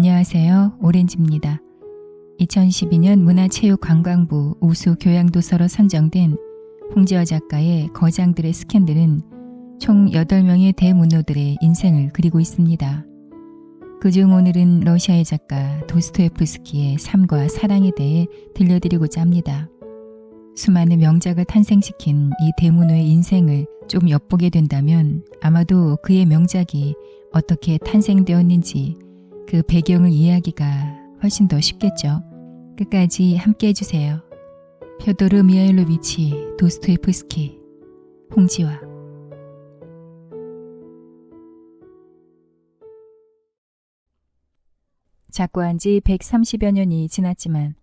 안녕하세요. 오렌지입니다. 2012년 문화체육관광부 우수 교양도서로 선정된 홍지어 작가의 거장들의 스캔들은 총 8명의 대문호들의 인생을 그리고 있습니다. 그중 오늘은 러시아의 작가 도스토옙스키의 삶과 사랑에 대해 들려드리고자 합니다. 수많은 명작을 탄생시킨 이 대문호의 인생을 좀 엿보게 된다면 아마도 그의 명작이 어떻게 탄생되었는지 그 배경을 이해하기가 훨씬 더 쉽겠죠. 끝까지 함께 해주세요. 펴도르 미하일로비치 도스토옙스키, 홍지화. 작고한 지 130여 년이 지났지만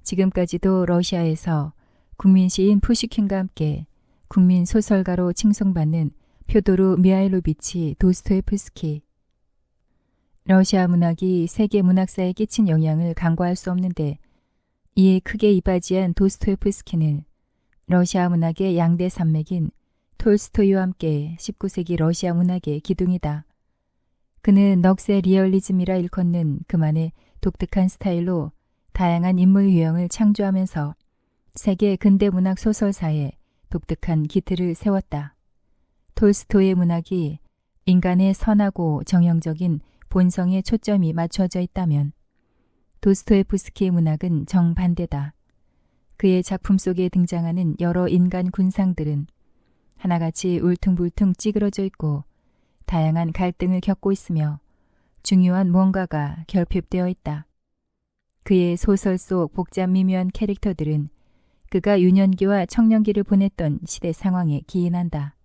지금까지도 러시아에서 국민시인 푸시킨과 함께 국민소설가로 칭송받는 펴도르 미하일로비치 도스토옙스키. 러시아 문학이 세계 문학사에 끼친 영향을 간과할 수 없는데 이에 크게 이바지한 도스토옙스키는 러시아 문학의 양대 산맥인 톨스토이와 함께 19세기 러시아 문학의 기둥이다. 그는 넋의 리얼리즘이라 일컫는 그만의 독특한 스타일로 다양한 인물 유형을 창조하면서 세계 근대 문학 소설사에 독특한 기틀을 세웠다. 톨스토이의 문학이 인간의 선하고 정형적인 본성에 초점이 맞춰져 있다면 도스토옙스키의 문학은 정반대다. 그의 작품 속에 등장하는 여러 인간 군상들은 하나같이 울퉁불퉁 찌그러져 있고 다양한 갈등을 겪고 있으며 중요한 무언가가 결핍되어 있다. 그의 소설 속 복잡 미묘한 캐릭터들은 그가 유년기와 청년기를 보냈던 시대 상황에 기인한다.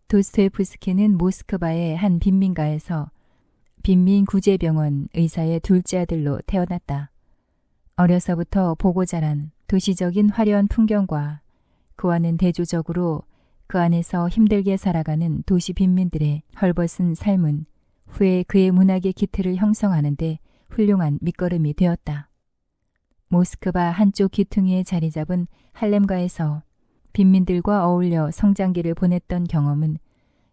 도스토옙스키는 모스크바의 한 빈민가에서 빈민구제병원 의사의 둘째 아들로 태어났다. 어려서부터 보고 자란 도시적인 화려한 풍경과 그와는 대조적으로 그 안에서 힘들게 살아가는 도시 빈민들의 헐벗은 삶은 후에 그의 문학의 기틀을 형성하는 데 훌륭한 밑거름이 되었다. 모스크바 한쪽 귀퉁이에 자리 잡은 할렘가에서 빈민들과 어울려 성장기를 보냈던 경험은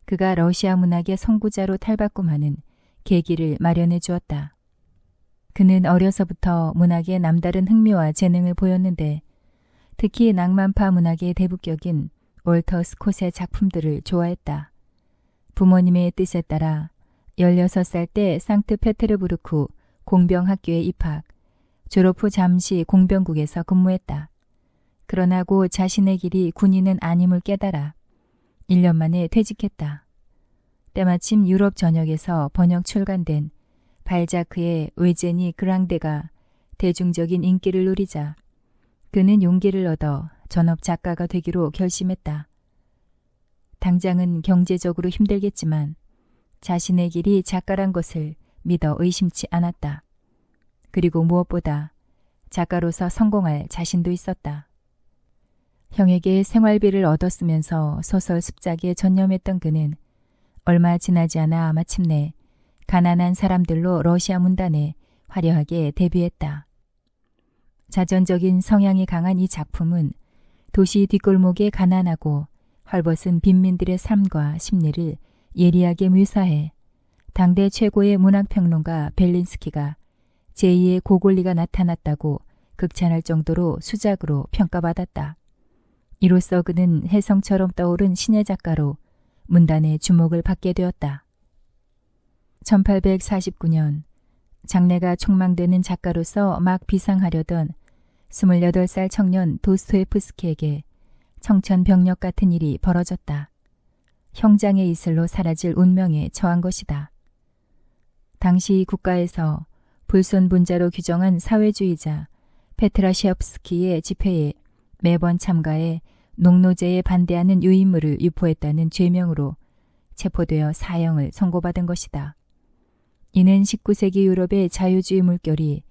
그가 러시아 문학의 선구자로 탈바꿈하는 계기를 마련해 주었다. 그는 어려서부터 문학에 남다른 흥미와 재능을 보였는데 특히 낭만파 문학의 대부격인 월터 스콧의 작품들을 좋아했다. 부모님의 뜻에 따라 16살 때 상트페테르부르크 공병학교에 입학, 졸업 후 잠시 공병국에서 근무했다. 그러나 곧 자신의 길이 군인은 아님을 깨달아 1년 만에 퇴직했다. 때마침 유럽 전역에서 번역 출간된 발자크의 외제니 그랑데가 대중적인 인기를 누리자 그는 용기를 얻어 전업 작가가 되기로 결심했다. 당장은 경제적으로 힘들겠지만 자신의 길이 작가란 것을 믿어 의심치 않았다. 그리고 무엇보다 작가로서 성공할 자신도 있었다. 형에게 생활비를 얻었으면서 소설 습작에 전념했던 그는 얼마 지나지 않아 마침내 가난한 사람들로 러시아 문단에 화려하게 데뷔했다. 자전적인 성향이 강한 이 작품은 도시 뒷골목의 가난하고 헐벗은 빈민들의 삶과 심리를 예리하게 묘사해 당대 최고의 문학평론가 벨린스키가 제2의 고골리가 나타났다고 극찬할 정도로 수작으로 평가받았다. 이로써 그는 혜성처럼 떠오른 신예 작가로 문단의 주목을 받게 되었다. 1849년 장래가 촉망되는 작가로서 막 비상하려던 28살 청년 도스토옙스키에게 청천벽력 같은 일이 벌어졌다. 형장의 이슬로 사라질 운명에 처한 것이다. 당시 국가에서 불손분자로 규정한 사회주의자 페트라시옵스키의 집회에 매번 참가해 농노제에 반대하는 유인물을 유포했다는 죄명으로 체포되어 사형을 선고받은 것이다. 이는 19세기 유럽의 자유주의 물결이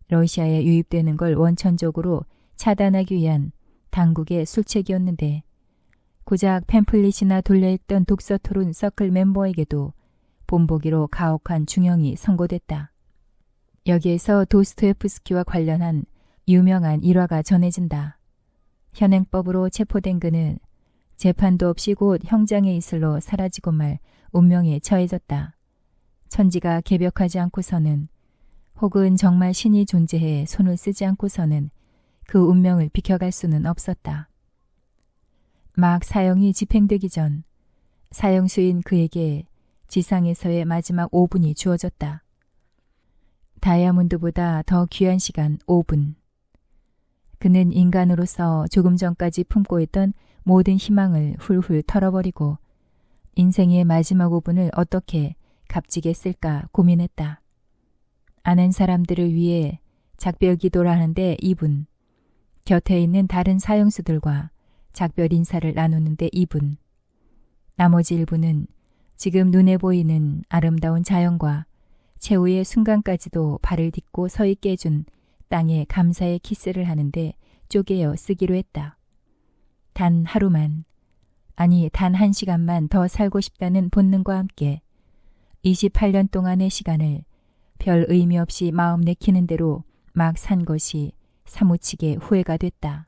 러시아에 유입되는 걸 원천적으로 차단하기 위한 당국의 술책이었는데 고작 팸플릿이나 돌려읽던 독서토론 서클 멤버에게도 본보기로 가혹한 중형이 선고됐다. 여기에서 도스토옙스키와 관련한 유명한 일화가 전해진다. 현행법으로 체포된 그는 재판도 없이 곧 형장의 이슬로 사라지고 말 운명에 처해졌다. 천지가 개벽하지 않고서는 혹은 정말 신이 존재해 손을 쓰지 않고서는 그 운명을 비켜갈 수는 없었다. 막 사형이 집행되기 전 사형수인 그에게 지상에서의 마지막 5분이 주어졌다. 다이아몬드보다 더 귀한 시간 5분. 그는 인간으로서 조금 전까지 품고 있던 모든 희망을 훌훌 털어버리고 인생의 마지막 5분을 어떻게 값지게 쓸까 고민했다. 아는 사람들을 위해 작별 기도를 하는데 2분, 곁에 있는 다른 사형수들과 작별 인사를 나누는데 2분, 나머지 1분은 지금 눈에 보이는 아름다운 자연과 최후의 순간까지도 발을 딛고 서 있게 해준 땅에 감사의 키스를 하는데 쪼개어 쓰기로 했다. 단 하루만, 아니 단 1시간만 더 살고 싶다는 본능과 함께 28년 동안의 시간을 별 의미 없이 마음 내키는 대로 막 산 것이 사무치게 후회가 됐다.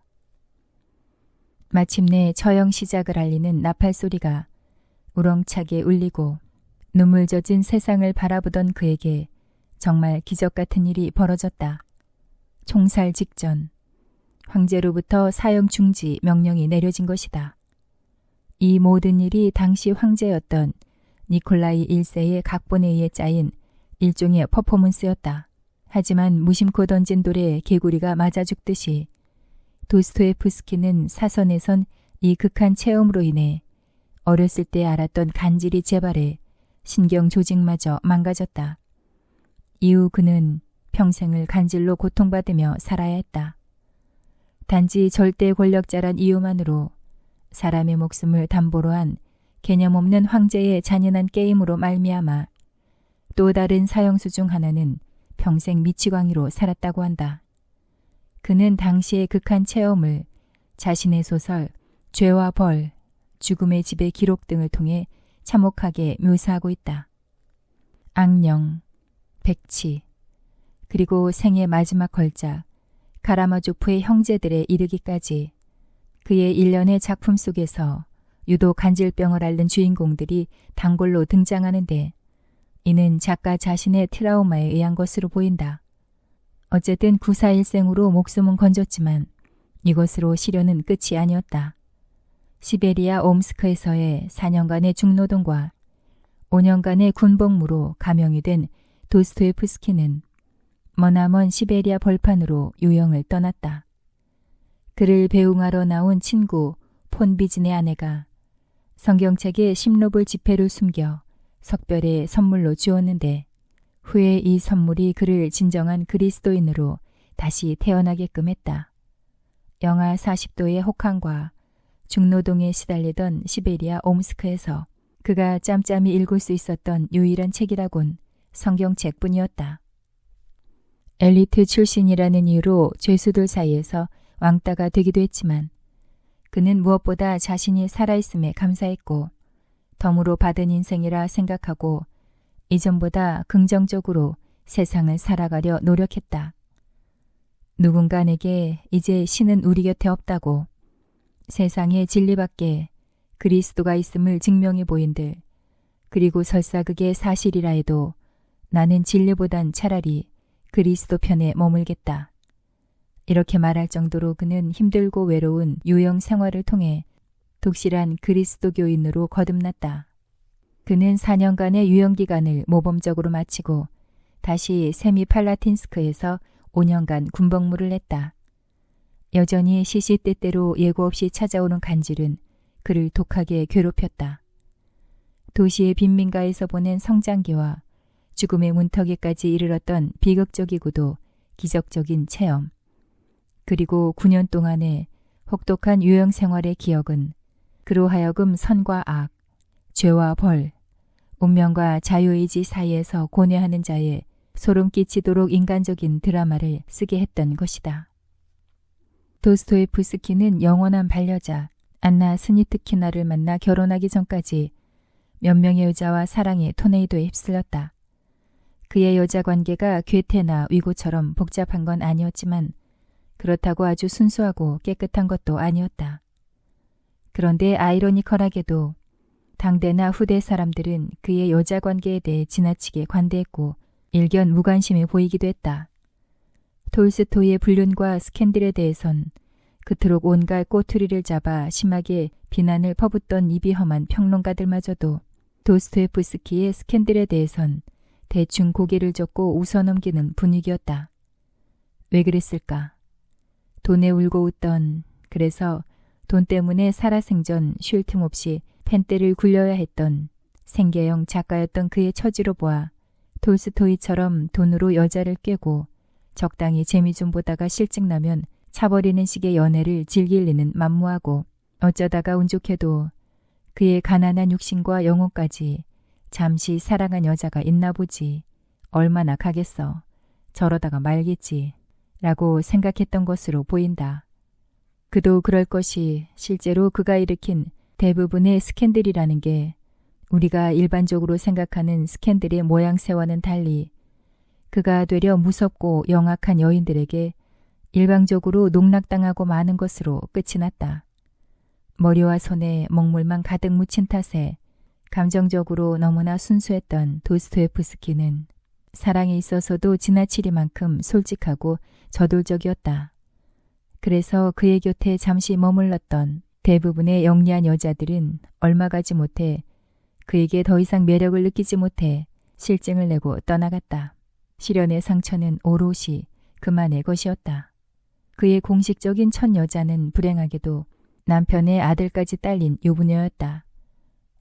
마침내 처형 시작을 알리는 나팔 소리가 우렁차게 울리고 눈물 젖은 세상을 바라보던 그에게 정말 기적 같은 일이 벌어졌다. 총살 직전 황제로부터 사형 중지 명령이 내려진 것이다. 이 모든 일이 당시 황제였던 니콜라이 1세의 각본에 의해 짜인 일종의 퍼포먼스였다. 하지만 무심코 던진 돌에 개구리가 맞아 죽듯이 도스토예프스키는 사선에선 이 극한 체험으로 인해 어렸을 때 알았던 간질이 재발해 신경 조직마저 망가졌다. 이후 그는 평생을 간질로 고통받으며 살아야 했다. 단지 절대 권력자란 이유만으로 사람의 목숨을 담보로 한 개념 없는 황제의 잔인한 게임으로 말미암아 또 다른 사형수 중 하나는 평생 미치광이로 살았다고 한다. 그는 당시의 극한 체험을 자신의 소설 죄와 벌, 죽음의 집의 기록 등을 통해 참혹하게 묘사하고 있다. 악령, 백치, 그리고 생의 마지막 걸작 카라마조프의 형제들에 이르기까지 그의 일련의 작품 속에서 유독 간질병을 앓는 주인공들이 단골로 등장하는데 이는 작가 자신의 트라우마에 의한 것으로 보인다. 어쨌든 구사일생으로 목숨은 건졌지만 이것으로 시련은 끝이 아니었다. 시베리아 옴스크에서의 4년간의 중노동과 5년간의 군복무로 감형이 된 도스토예프스키는 머나먼 시베리아 벌판으로 유영을 떠났다. 그를 배웅하러 나온 친구 폰비진의 아내가 성경책에 심록을 지폐를 숨겨 석별에 선물로 주었는데 후에 이 선물이 그를 진정한 그리스도인으로 다시 태어나게끔 했다. 영하 40도의 혹한과 중노동에 시달리던 시베리아 옴스크에서 그가 짬짬이 읽을 수 있었던 유일한 책이라곤 성경책뿐이었다. 엘리트 출신이라는 이유로 죄수들 사이에서 왕따가 되기도 했지만 그는 무엇보다 자신이 살아있음에 감사했고 덤으로 받은 인생이라 생각하고 이전보다 긍정적으로 세상을 살아가려 노력했다. 누군가 내게 이제 신은 우리 곁에 없다고 세상에 진리밖에 그리스도가 있음을 증명해 보인들 그리고 설사 그게 사실이라 해도 나는 진리보단 차라리 그리스도 편에 머물겠다. 이렇게 말할 정도로 그는 힘들고 외로운 유형 생활을 통해 독실한 그리스도교인으로 거듭났다. 그는 4년간의 유형기간을 모범적으로 마치고 다시 세미팔라틴스크에서 5년간 군복무를 했다. 여전히 시시때때로 예고 없이 찾아오는 간질은 그를 독하게 괴롭혔다. 도시의 빈민가에서 보낸 성장기와 죽음의 문턱에까지 이르렀던 비극적이고도 기적적인 체험. 그리고 9년 동안의 혹독한 유형 생활의 기억은 그로 하여금 선과 악, 죄와 벌, 운명과 자유의지 사이에서 고뇌하는 자의 소름 끼치도록 인간적인 드라마를 쓰게 했던 것이다. 도스토예프스키는 영원한 반려자 안나 스니트키나를 만나 결혼하기 전까지 몇 명의 여자와 사랑의 토네이도에 휩쓸렸다. 그의 여자 관계가 괴테나 위고처럼 복잡한 건 아니었지만 그렇다고 아주 순수하고 깨끗한 것도 아니었다. 그런데 아이러니컬하게도 당대나 후대 사람들은 그의 여자 관계에 대해 지나치게 관대했고 일견 무관심해 보이기도 했다. 톨스토이의 불륜과 스캔들에 대해선 그토록 온갖 꼬투리를 잡아 심하게 비난을 퍼붓던 입이 험한 평론가들마저도 도스토예프스키의 스캔들에 대해선 대충 고개를 젓고 웃어넘기는 분위기였다. 왜 그랬을까? 돈에 울고 웃던, 그래서 돈 때문에 살아생전 쉴 틈 없이 펜대를 굴려야 했던 생계형 작가였던 그의 처지로 보아 톨스토이처럼 돈으로 여자를 꿰고 적당히 재미 좀 보다가 실증나면 차버리는 식의 연애를 즐길 리는 만무하고 어쩌다가 운 좋게도 그의 가난한 육신과 영혼까지 잠시 사랑한 여자가 있나 보지. 얼마나 가겠어. 저러다가 말겠지. 라고 생각했던 것으로 보인다. 그도 그럴 것이 실제로 그가 일으킨 대부분의 스캔들이라는 게 우리가 일반적으로 생각하는 스캔들의 모양새와는 달리 그가 되려 무섭고 영악한 여인들에게 일방적으로 농락당하고 마는 것으로 끝이 났다. 머리와 손에 먹물만 가득 묻힌 탓에 감정적으로 너무나 순수했던 도스토예프스키는 사랑에 있어서도 지나치리만큼 솔직하고 저돌적이었다. 그래서 그의 곁에 잠시 머물렀던 대부분의 영리한 여자들은 얼마 가지 못해 그에게 더 이상 매력을 느끼지 못해 실증을 내고 떠나갔다. 시련의 상처는 오롯이 그만의 것이었다. 그의 공식적인 첫 여자는 불행하게도 남편의 아들까지 딸린 유부녀였다.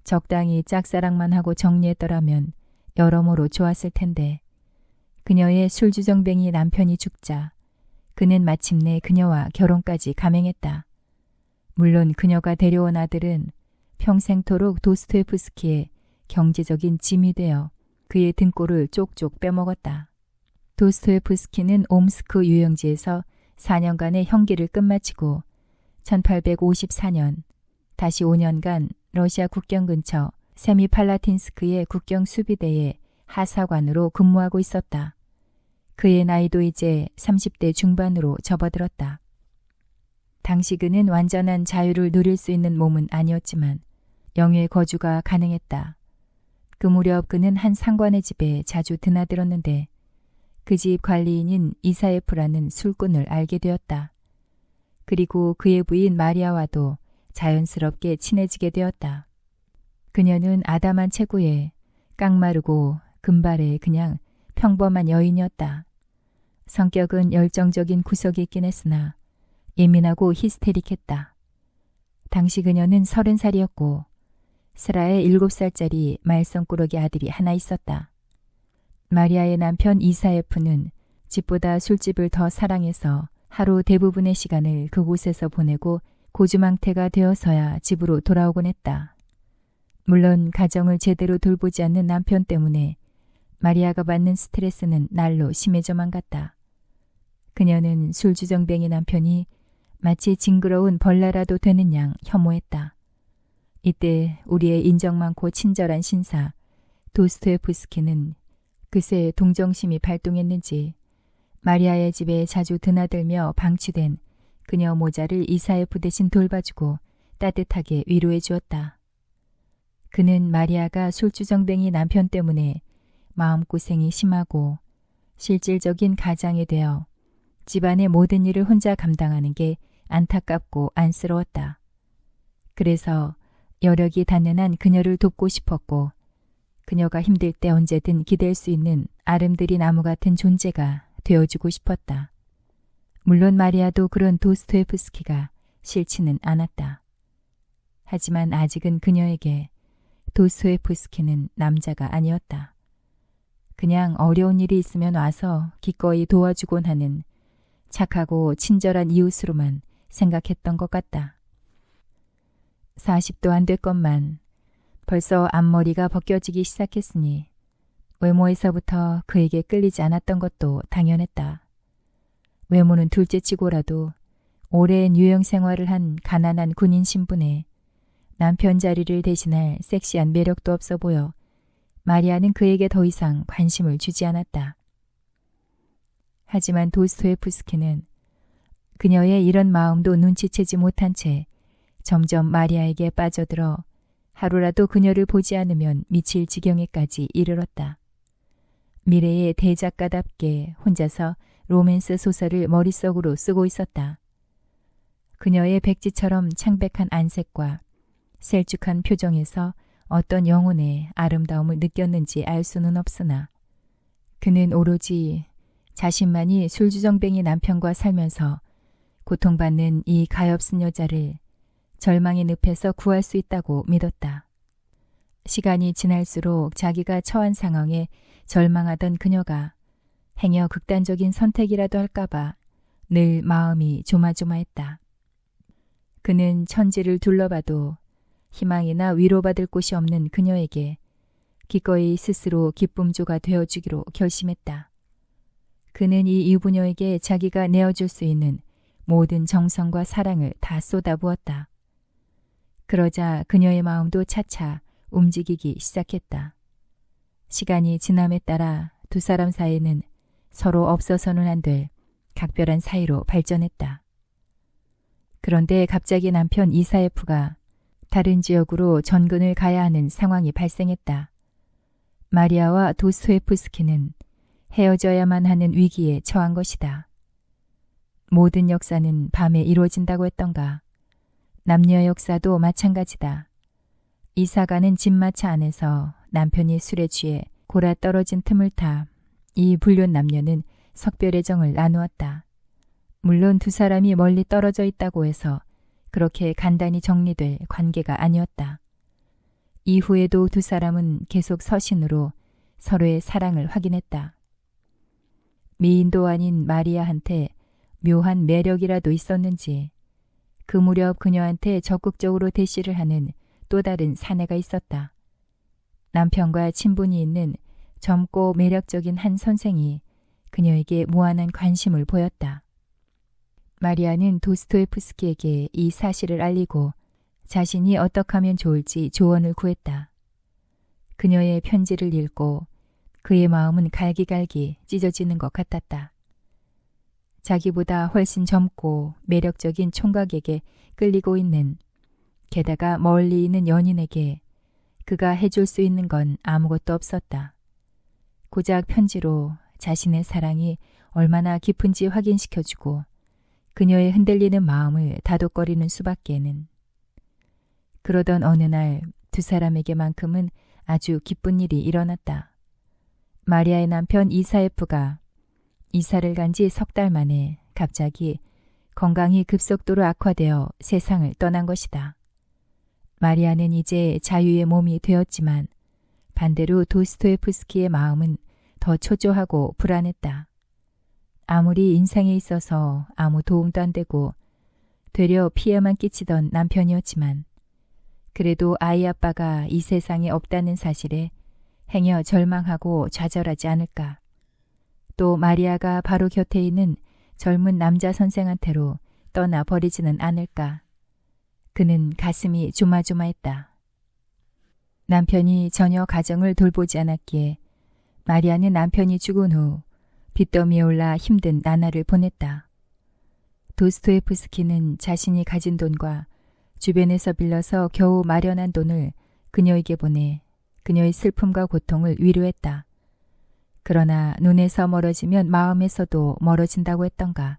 적당히 짝사랑만 하고 정리했더라면 여러모로 좋았을 텐데 그녀의 술주정뱅이 남편이 죽자 그는 마침내 그녀와 결혼까지 감행했다. 물론 그녀가 데려온 아들은 평생토록 도스토예프스키의 경제적인 짐이 되어 그의 등골을 쪽쪽 빼먹었다. 도스토예프스키는 옴스크 유영지에서 4년간의 형기를 끝마치고 1854년 다시 5년간 러시아 국경 근처 세미팔라틴스크의 국경 수비대의 하사관으로 근무하고 있었다. 그의 나이도 이제 30대 중반으로 접어들었다. 당시 그는 완전한 자유를 누릴 수 있는 몸은 아니었지만 영유의 거주가 가능했다. 그 무렵 그는 한 상관의 집에 자주 드나들었는데 그 집 관리인인 이사예프라는 술꾼을 알게 되었다. 그리고 그의 부인 마리아와도 자연스럽게 친해지게 되었다. 그녀는 아담한 체구에 깡마르고 금발의 그냥 평범한 여인이었다. 성격은 열정적인 구석이 있긴 했으나 예민하고 히스테릭했다. 당시 그녀는 30살이었고 스라의 7살짜리 말썽꾸러기 아들이 하나 있었다. 마리아의 남편 이사예프는 집보다 술집을 더 사랑해서 하루 대부분의 시간을 그곳에서 보내고 고주망태가 되어서야 집으로 돌아오곤 했다. 물론 가정을 제대로 돌보지 않는 남편 때문에 마리아가 받는 스트레스는 날로 심해져만 갔다. 그녀는 술주정뱅이 남편이 마치 징그러운 벌레라도 되는 양 혐오했다. 이때 우리의 인정 많고 친절한 신사 도스토예프스키는 그새 동정심이 발동했는지 마리아의 집에 자주 드나들며 방치된 그녀 모자를 이사예프 대신 돌봐주고 따뜻하게 위로해 주었다. 그는 마리아가 술주정뱅이 남편 때문에 마음고생이 심하고 실질적인 가장이 되어 집안의 모든 일을 혼자 감당하는 게 안타깝고 안쓰러웠다. 그래서 여력이 닿는 한 그녀를 돕고 싶었고 그녀가 힘들 때 언제든 기댈 수 있는 아름드리 나무 같은 존재가 되어주고 싶었다. 물론 마리아도 그런 도스토예프스키가 싫지는 않았다. 하지만 아직은 그녀에게 도스토예프스키는 남자가 아니었다. 그냥 어려운 일이 있으면 와서 기꺼이 도와주곤 하는 착하고 친절한 이웃으로만 생각했던 것 같다. 40도 안 됐건만 벌써 앞머리가 벗겨지기 시작했으니 외모에서부터 그에게 끌리지 않았던 것도 당연했다. 외모는 둘째치고라도 오랜 유형 생활을 한 가난한 군인 신분에 남편 자리를 대신할 섹시한 매력도 없어 보여 마리아는 그에게 더 이상 관심을 주지 않았다. 하지만 도스토예프스키는 그녀의 이런 마음도 눈치채지 못한 채 점점 마리아에게 빠져들어 하루라도 그녀를 보지 않으면 미칠 지경에까지 이르렀다. 미래의 대작가답게 혼자서 로맨스 소설을 머릿속으로 쓰고 있었다. 그녀의 백지처럼 창백한 안색과 셀쭉한 표정에서 어떤 영혼의 아름다움을 느꼈는지 알 수는 없으나 그는 오로지 자신만이 술주정뱅이 남편과 살면서 고통받는 이 가엾은 여자를 절망의 늪에서 구할 수 있다고 믿었다. 시간이 지날수록 자기가 처한 상황에 절망하던 그녀가 행여 극단적인 선택이라도 할까봐 늘 마음이 조마조마했다. 그는 천지를 둘러봐도 희망이나 위로받을 곳이 없는 그녀에게 기꺼이 스스로 기쁨조가 되어주기로 결심했다. 그는 이 유부녀에게 자기가 내어줄 수 있는 모든 정성과 사랑을 다 쏟아부었다. 그러자 그녀의 마음도 차차 움직이기 시작했다. 시간이 지남에 따라 두 사람 사이는 서로 없어서는 안 될 각별한 사이로 발전했다. 그런데 갑자기 남편 이사예프가 다른 지역으로 전근을 가야 하는 상황이 발생했다. 마리아와 도스토옙스키는 헤어져야만 하는 위기에 처한 것이다. 모든 역사는 밤에 이루어진다고 했던가. 남녀 역사도 마찬가지다. 이사가는 집마차 안에서 남편이 술에 취해 골아 떨어진 틈을 타 이 불륜 남녀는 석별의 정을 나누었다. 물론 두 사람이 멀리 떨어져 있다고 해서 그렇게 간단히 정리될 관계가 아니었다. 이후에도 두 사람은 계속 서신으로 서로의 사랑을 확인했다. 미인도 아닌 마리아한테 묘한 매력이라도 있었는지 그 무렵 그녀한테 적극적으로 대시를 하는 또 다른 사내가 있었다. 남편과 친분이 있는 젊고 매력적인 한 선생이 그녀에게 무한한 관심을 보였다. 마리아는 도스토옙스키에게 이 사실을 알리고 자신이 어떻게 하면 좋을지 조언을 구했다. 그녀의 편지를 읽고 그의 마음은 갈기갈기 찢어지는 것 같았다. 자기보다 훨씬 젊고 매력적인 총각에게 끌리고 있는, 게다가 멀리 있는 연인에게 그가 해줄 수 있는 건 아무것도 없었다. 고작 편지로 자신의 사랑이 얼마나 깊은지 확인시켜주고 그녀의 흔들리는 마음을 다독거리는 수밖에는. 그러던 어느 날 두 사람에게만큼은 아주 기쁜 일이 일어났다. 마리아의 남편 이사예프가 이사를 간 지 석 달 만에 갑자기 건강이 급속도로 악화되어 세상을 떠난 것이다. 마리아는 이제 자유의 몸이 되었지만 반대로 도스토옙스키의 마음은 더 초조하고 불안했다. 아무리 인생에 있어서 아무 도움도 안 되고 되려 피해만 끼치던 남편이었지만 그래도 아이 아빠가 이 세상에 없다는 사실에 행여 절망하고 좌절하지 않을까. 또 마리아가 바로 곁에 있는 젊은 남자 선생한테로 떠나버리지는 않을까. 그는 가슴이 조마조마했다. 남편이 전혀 가정을 돌보지 않았기에 마리아는 남편이 죽은 후 빚더미에 올라 힘든 나날을 보냈다. 도스토옙스키는 자신이 가진 돈과 주변에서 빌려서 겨우 마련한 돈을 그녀에게 보내 그녀의 슬픔과 고통을 위로했다. 그러나 눈에서 멀어지면 마음에서도 멀어진다고 했던가.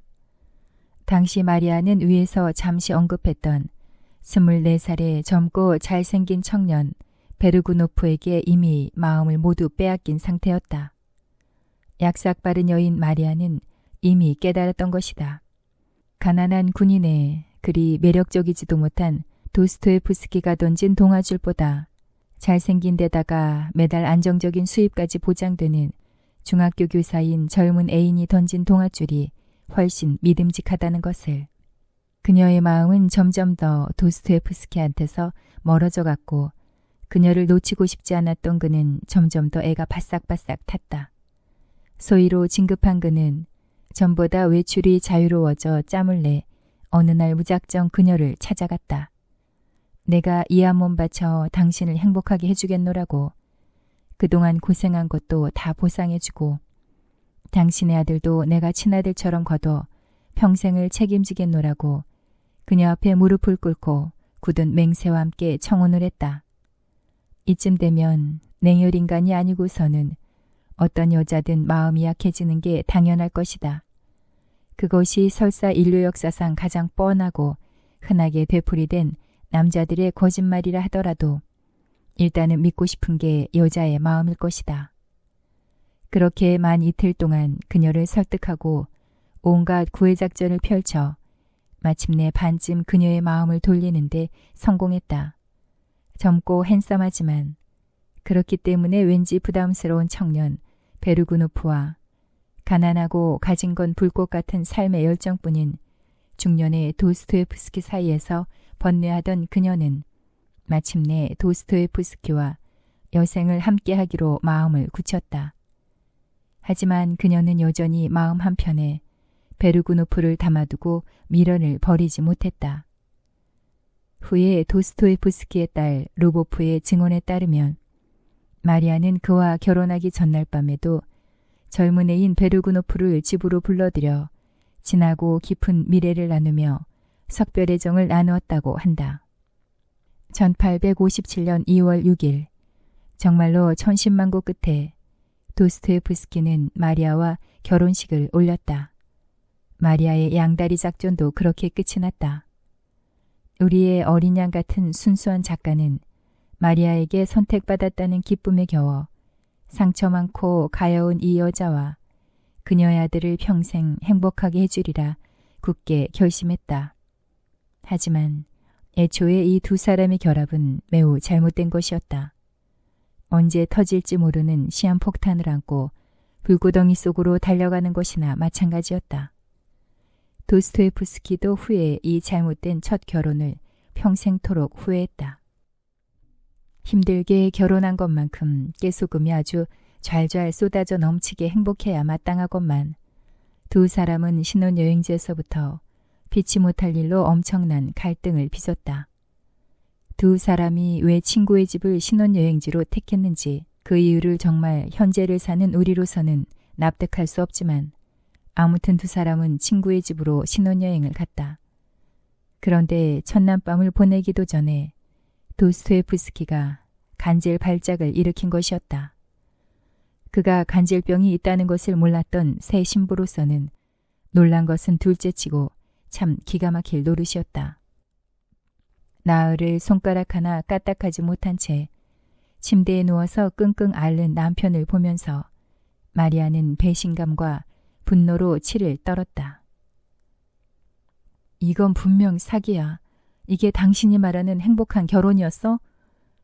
당시 마리아는 위에서 잠시 언급했던 24살의 젊고 잘생긴 청년 베르구노프에게 이미 마음을 모두 빼앗긴 상태였다. 약삭빠른 여인 마리아는 이미 깨달았던 것이다. 가난한 군인의 그리 매력적이지도 못한 도스토옙스키가 던진 동아줄보다 잘생긴 데다가 매달 안정적인 수입까지 보장되는 중학교 교사인 젊은 애인이 던진 동아줄이 훨씬 믿음직하다는 것을. 그녀의 마음은 점점 더 도스토옙스키한테서 멀어져 갔고 그녀를 놓치고 싶지 않았던 그는 점점 더 애가 바싹바싹 탔다. 소위로 진급한 그는 전보다 외출이 자유로워져 짬을 내 어느 날 무작정 그녀를 찾아갔다. 내가 이 한 몸 바쳐 당신을 행복하게 해주겠노라고. 그동안 고생한 것도 다 보상해주고 당신의 아들도 내가 친아들처럼 거둬 평생을 책임지겠노라고 그녀 앞에 무릎을 꿇고 굳은 맹세와 함께 청혼을 했다. 이쯤 되면 냉혈인간이 아니고서는 어떤 여자든 마음이 약해지는 게 당연할 것이다. 그것이 설사 인류 역사상 가장 뻔하고 흔하게 되풀이된 남자들의 거짓말이라 하더라도 일단은 믿고 싶은 게 여자의 마음일 것이다. 그렇게 만 이틀 동안 그녀를 설득하고 온갖 구애작전을 펼쳐 마침내 반쯤 그녀의 마음을 돌리는데 성공했다. 젊고 핸섬하지만 그렇기 때문에 왠지 부담스러운 청년 베르구노프와 가난하고 가진 건 불꽃 같은 삶의 열정뿐인 중년의 도스토옙스키 사이에서 번뇌하던 그녀는 마침내 도스토옙스키와 여생을 함께하기로 마음을 굳혔다. 하지만 그녀는 여전히 마음 한편에 베르구노프를 담아두고 미련을 버리지 못했다. 후에 도스토옙스키의 딸 루보프의 증언에 따르면 마리아는 그와 결혼하기 전날 밤에도 젊은 애인 베르구노프를 집으로 불러들여 진하고 깊은 미래를 나누며 석별의 정을 나누었다고 한다. 1857년 2월 6일 정말로 천신만고 끝에 도스토옙스키는 마리아와 결혼식을 올렸다. 마리아의 양다리 작전도 그렇게 끝이 났다. 우리의 어린 양 같은 순수한 작가는 마리아에게 선택받았다는 기쁨에 겨워 상처 많고 가여운 이 여자와 그녀의 아들을 평생 행복하게 해주리라 굳게 결심했다. 하지만 애초에 이 두 사람의 결합은 매우 잘못된 것이었다. 언제 터질지 모르는 시한폭탄을 안고 불구덩이 속으로 달려가는 것이나 마찬가지였다. 도스토옙스키도 후에 이 잘못된 첫 결혼을 평생토록 후회했다. 힘들게 결혼한 것만큼 깨소금이 아주 잘잘 쏟아져 넘치게 행복해야 마땅하건만 두 사람은 신혼여행지에서부터 피치 못할 일로 엄청난 갈등을 빚었다. 두 사람이 왜 친구의 집을 신혼여행지로 택했는지 그 이유를 정말 현재를 사는 우리로서는 납득할 수 없지만 아무튼 두 사람은 친구의 집으로 신혼여행을 갔다. 그런데 첫날밤을 보내기도 전에 도스토옙스키가 간질 발작을 일으킨 것이었다. 그가 간질병이 있다는 것을 몰랐던 새 신부로서는 놀란 것은 둘째치고 참 기가 막힐 노릇이었다. 나흘을 손가락 하나 까딱하지 못한 채 침대에 누워서 끙끙 앓는 남편을 보면서 마리아는 배신감과 분노로 치를 떨었다. 이건 분명 사기야. 이게 당신이 말하는 행복한 결혼이었어?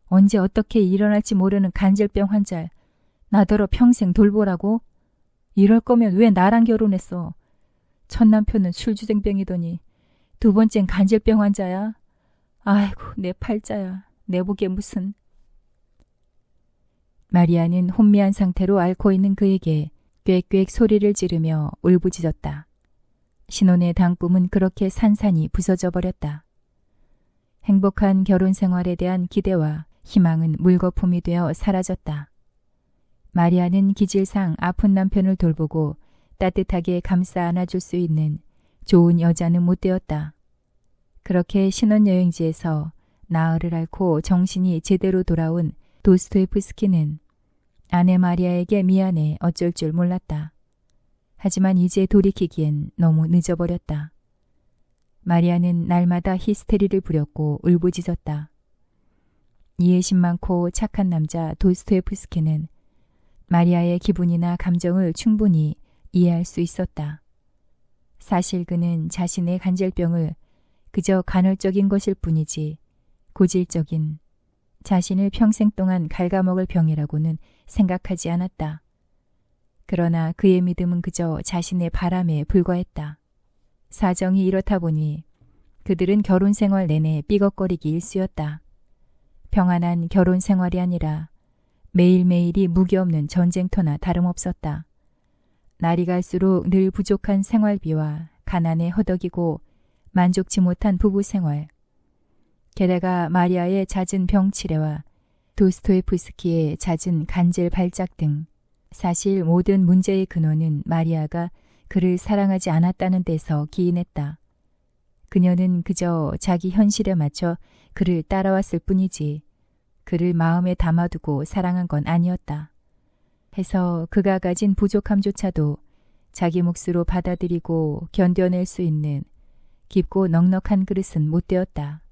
언제 어떻게 일어날지 모르는 간질병 환자를 나더러 평생 돌보라고? 이럴 거면 왜 나랑 결혼했어? 첫 남편은 술주정병이더니 두 번째는 간질병 환자야? 아이고 내 팔자야. 내 복에 무슨. 마리아는 혼미한 상태로 앓고 있는 그에게 꽥꽥 소리를 지르며 울부짖었다. 신혼의 당꿈은 그렇게 산산이 부서져 버렸다. 행복한 결혼 생활에 대한 기대와 희망은 물거품이 되어 사라졌다. 마리아는 기질상 아픈 남편을 돌보고 따뜻하게 감싸 안아줄 수 있는 좋은 여자는 못 되었다. 그렇게 신혼여행지에서 나흘을 앓고 정신이 제대로 돌아온 도스토옙스키는 아내 마리아에게 미안해 어쩔 줄 몰랐다. 하지만 이제 돌이키기엔 너무 늦어버렸다. 마리아는 날마다 히스테리를 부렸고 울부짖었다. 이해심 많고 착한 남자 도스토옙스키는 마리아의 기분이나 감정을 충분히 이해할 수 있었다. 사실 그는 자신의 간질병을 그저 간헐적인 것일 뿐이지 고질적인 자신을 평생 동안 갉아먹을 병이라고는 생각하지 않았다. 그러나 그의 믿음은 그저 자신의 바람에 불과했다. 사정이 이렇다 보니 그들은 결혼 생활 내내 삐걱거리기 일쑤였다. 평안한 결혼 생활이 아니라 매일매일이 무기 없는 전쟁터나 다름없었다. 날이 갈수록 늘 부족한 생활비와 가난에 허덕이고 만족치 못한 부부 생활. 게다가 마리아의 잦은 병치레와 도스토옙스키의 잦은 간질 발작 등 사실 모든 문제의 근원은 마리아가 그를 사랑하지 않았다는 데서 기인했다. 그녀는 그저 자기 현실에 맞춰 그를 따라왔을 뿐이지 그를 마음에 담아두고 사랑한 건 아니었다. 해서 그가 가진 부족함조차도 자기 몫으로 받아들이고 견뎌낼 수 있는 깊고 넉넉한 그릇은 못 되었다.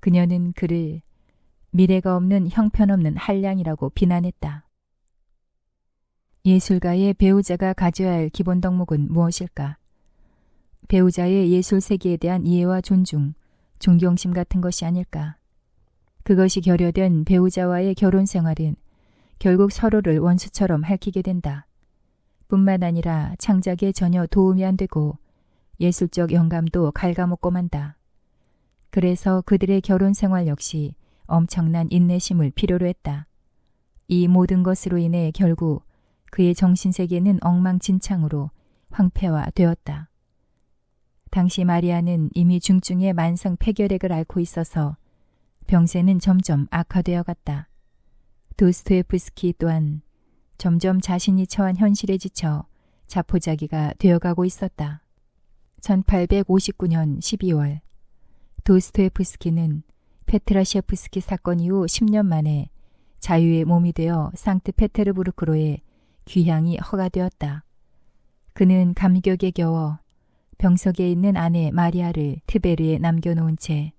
그녀는 그를 미래가 없는 형편없는 한량이라고 비난했다. 예술가의 배우자가 가져야 할 기본 덕목은 무엇일까? 배우자의 예술 세계에 대한 이해와 존중, 존경심 같은 것이 아닐까? 그것이 결여된 배우자와의 결혼 생활은 결국 서로를 원수처럼 핥히게 된다. 뿐만 아니라 창작에 전혀 도움이 안 되고 예술적 영감도 갉아먹고 만다. 그래서 그들의 결혼 생활 역시 엄청난 인내심을 필요로 했다. 이 모든 것으로 인해 결국 그의 정신세계는 엉망진창으로 황폐화되었다. 당시 마리아는 이미 중증의 만성 폐결핵을 앓고 있어서 병세는 점점 악화되어 갔다. 도스토예프스키 또한 점점 자신이 처한 현실에 지쳐 자포자기가 되어가고 있었다. 1859년 12월 도스토예프스키는 페트라시에프스키 사건 이후 10년 만에 자유의 몸이 되어 상트페테르부르크로의 귀향이 허가되었다. 그는 감격에 겨워 병석에 있는 아내 마리아를 트베르에 남겨놓은 채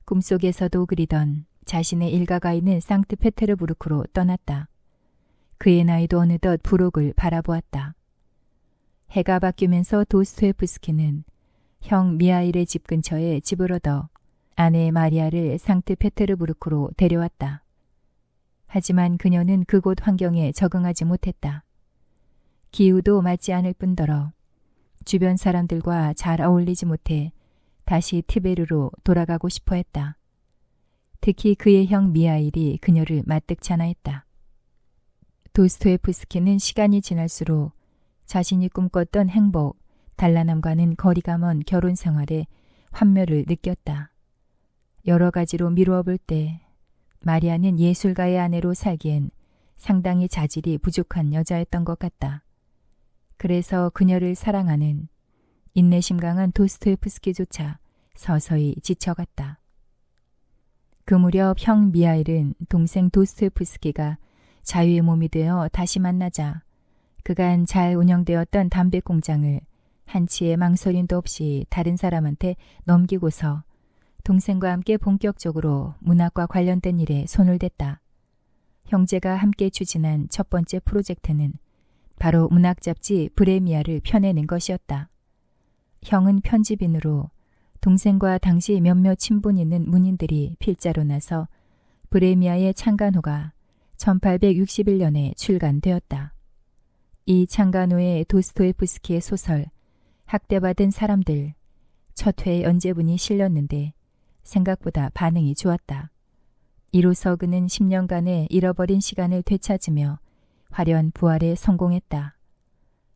꿈속에서도 그리던 자신의 일가가 있는 상트페테르부르크로 떠났다. 그의 나이도 어느덧 부록을 바라보았다. 해가 바뀌면서 도스토예프스키는 형 미하일의 집 근처에 집을 얻어 아내 마리아를 상트페테르부르크로 데려왔다. 하지만 그녀는 그곳 환경에 적응하지 못했다. 기후도 맞지 않을 뿐더러 주변 사람들과 잘 어울리지 못해 다시 티베르로 돌아가고 싶어 했다. 특히 그의 형 미하일이 그녀를 마뜩찮아했다. 도스토예프스키는 시간이 지날수록 자신이 꿈꿨던 행복, 단란함과는 거리가 먼 결혼 생활에 환멸을 느꼈다. 여러 가지로 미루어 볼 때 마리아는 예술가의 아내로 살기엔 상당히 자질이 부족한 여자였던 것 같다. 그래서 그녀를 사랑하는 인내심 강한 도스토예프스키조차 서서히 지쳐갔다. 그 무렵 형 미하일은 동생 도스토예프스키가 자유의 몸이 되어 다시 만나자 그간 잘 운영되었던 담배 공장을 한치의 망설임도 없이 다른 사람한테 넘기고서 동생과 함께 본격적으로 문학과 관련된 일에 손을 댔다. 형제가 함께 추진한 첫 번째 프로젝트는 바로 문학 잡지 브레미아를 펴내는 것이었다. 형은 편집인으로 동생과 당시 몇몇 친분 있는 문인들이 필자로 나서 브레미아의 창간호가 1861년에 출간되었다. 이 창간호에 도스토예프스키의 소설 학대받은 사람들 첫 회 연재분이 실렸는데 생각보다 반응이 좋았다. 이로써 그는 10년간의 잃어버린 시간을 되찾으며 화려한 부활에 성공했다.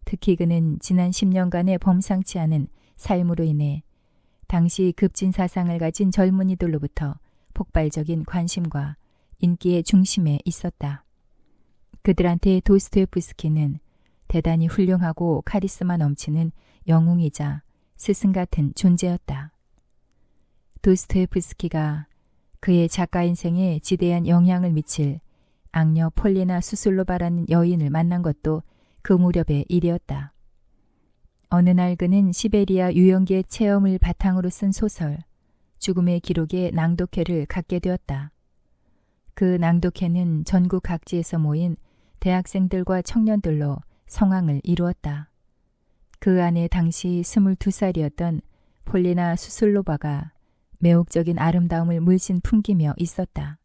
특히 그는 지난 10년간의 범상치 않은 삶으로 인해 당시 급진 사상을 가진 젊은이들로부터 폭발적인 관심과 인기의 중심에 있었다. 그들한테 도스토예프스키는 대단히 훌륭하고 카리스마 넘치는 영웅이자 스승 같은 존재였다. 도스토예프스키가 그의 작가 인생에 지대한 영향을 미칠 악녀 폴리나 수슬로바라는 여인을 만난 것도 그 무렵의 일이었다. 어느 날 그는 시베리아 유영기의 체험을 바탕으로 쓴 소설 죽음의 기록의 낭독회를 갖게 되었다. 그 낭독회는 전국 각지에서 모인 대학생들과 청년들로 성황을 이루었다. 그 안에 당시 22살이었던 폴리나 수슬로바가 매혹적인 아름다움을 물씬 풍기며 있었다.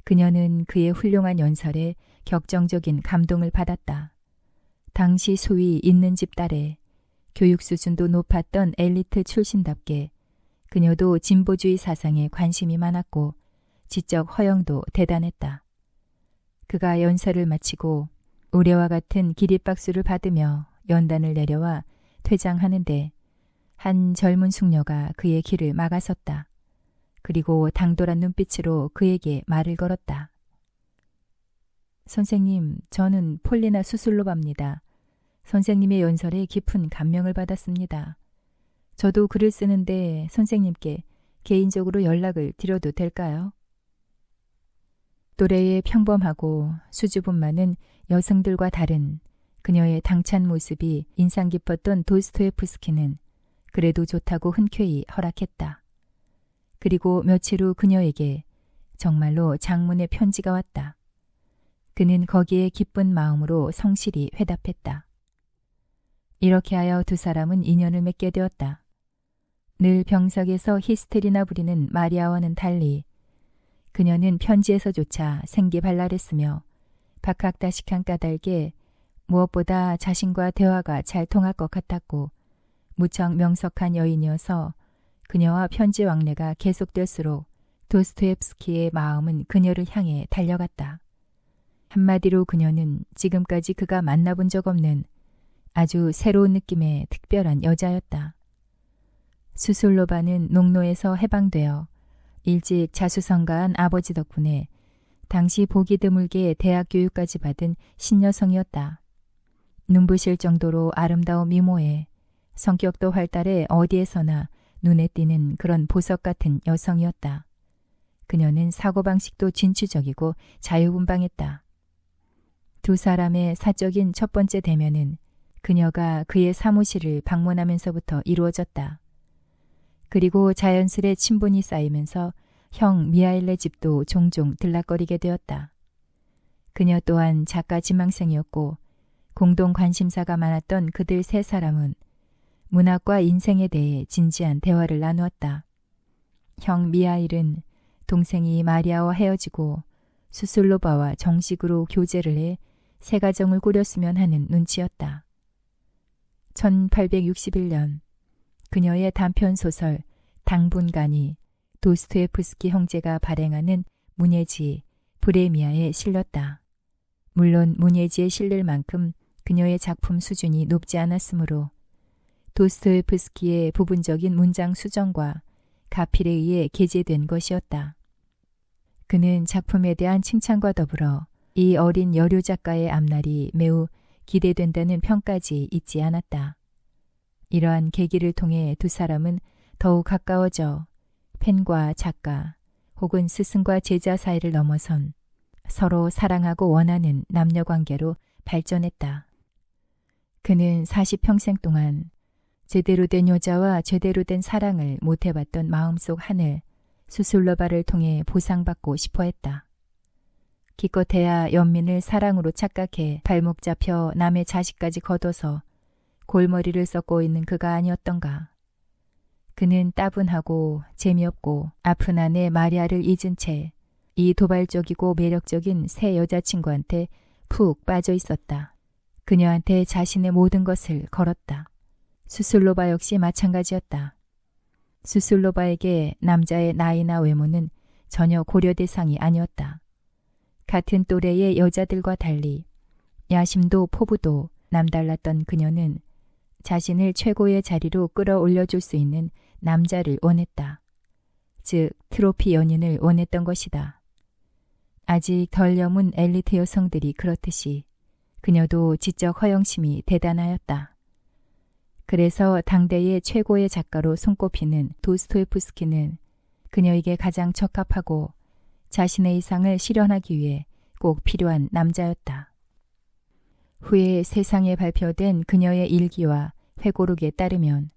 그녀는 그의 훌륭한 연설에 격정적인 감동을 받았다. 당시 소위 있는 집 딸에 교육 수준도 높았던 엘리트 출신답게 그녀도 진보주의 사상에 관심이 많았고 지적 허영도 대단했다. 그가 연설을 마치고 우레와 같은 기립박수를 받으며 연단을 내려와 퇴장하는데 한 젊은 숙녀가 그의 길을 막아섰다. 그리고 당돌한 눈빛으로 그에게 말을 걸었다. 선생님, 저는 폴리나 수슬로바입니다. 선생님의 연설에 깊은 감명을 받았습니다. 저도 글을 쓰는데 선생님께 개인적으로 연락을 드려도 될까요? 또래의 평범하고 수줍음 많은 여성들과 다른 그녀의 당찬 모습이 인상 깊었던 도스토옙스키는 그래도 좋다고 흔쾌히 허락했다. 그리고 며칠 후 그녀에게 정말로 장문의 편지가 왔다. 그는 거기에 기쁜 마음으로 성실히 회답했다. 이렇게 하여 두 사람은 인연을 맺게 되었다. 늘 병석에서 히스테리나 부리는 마리아와는 달리 그녀는 편지에서조차 생기발랄했으며 박학다식한 까닭에 무엇보다 자신과 대화가 잘 통할 것 같았고 무척 명석한 여인이어서 그녀와 편지 왕래가 계속될수록 도스토옙스키의 마음은 그녀를 향해 달려갔다. 한마디로 그녀는 지금까지 그가 만나본 적 없는 아주 새로운 느낌의 특별한 여자였다. 수술로바는 농노에서 해방되어 일찍 자수성가한 아버지 덕분에 당시 보기 드물게 대학 교육까지 받은 신여성이었다. 눈부실 정도로 아름다운 미모에 성격도 활달해 어디에서나 눈에 띄는 그런 보석 같은 여성이었다. 그녀는 사고방식도 진취적이고 자유분방했다. 두 사람의 사적인 첫 번째 대면은 그녀가 그의 사무실을 방문하면서부터 이루어졌다. 그리고 자연스레 친분이 쌓이면서 형 미하일의 집도 종종 들락거리게 되었다. 그녀 또한 작가 지망생이었고 공동 관심사가 많았던 그들 세 사람은 문학과 인생에 대해 진지한 대화를 나누었다. 형 미하일은 동생이 마리아와 헤어지고 수술로바와 정식으로 교제를 해 새 가정을 꾸렸으면 하는 눈치였다. 1861년 그녀의 단편소설 당분간이 도스토옙스키 형제가 발행하는 문예지 브레미아에 실렸다. 물론 문예지에 실릴 만큼 그녀의 작품 수준이 높지 않았으므로 도스토옙스키의 부분적인 문장 수정과 가필에 의해 게재된 것이었다. 그는 작품에 대한 칭찬과 더불어 이 어린 여류 작가의 앞날이 매우 기대된다는 평까지 잊지 않았다. 이러한 계기를 통해 두 사람은 더욱 가까워져 팬과 작가 혹은 스승과 제자 사이를 넘어선 서로 사랑하고 원하는 남녀 관계로 발전했다. 그는 40평생 동안 제대로 된 여자와 제대로 된 사랑을 못 해봤던 마음속 한을 수술로바를 통해 보상받고 싶어 했다. 기껏해야 연민을 사랑으로 착각해 발목 잡혀 남의 자식까지 거둬서 골머리를 썩고 있는 그가 아니었던가. 그는 따분하고 재미없고 아픈 아내 마리아를 잊은 채 이 도발적이고 매력적인 새 여자친구한테 푹 빠져 있었다. 그녀한테 자신의 모든 것을 걸었다. 수술로바 역시 마찬가지였다. 수술로바에게 남자의 나이나 외모는 전혀 고려 대상이 아니었다. 같은 또래의 여자들과 달리 야심도 포부도 남달랐던 그녀는 자신을 최고의 자리로 끌어올려줄 수 있는 남자를 원했다. 즉 트로피 연인을 원했던 것이다. 아직 덜 여문 엘리트 여성들이 그렇듯이 그녀도 지적 허영심이 대단하였다. 그래서 당대의 최고의 작가로 손꼽히는 도스토옙스키는 그녀에게 가장 적합하고 자신의 이상을 실현하기 위해 꼭 필요한 남자였다. 후에 세상에 발표된 그녀의 일기와 회고록에 따르면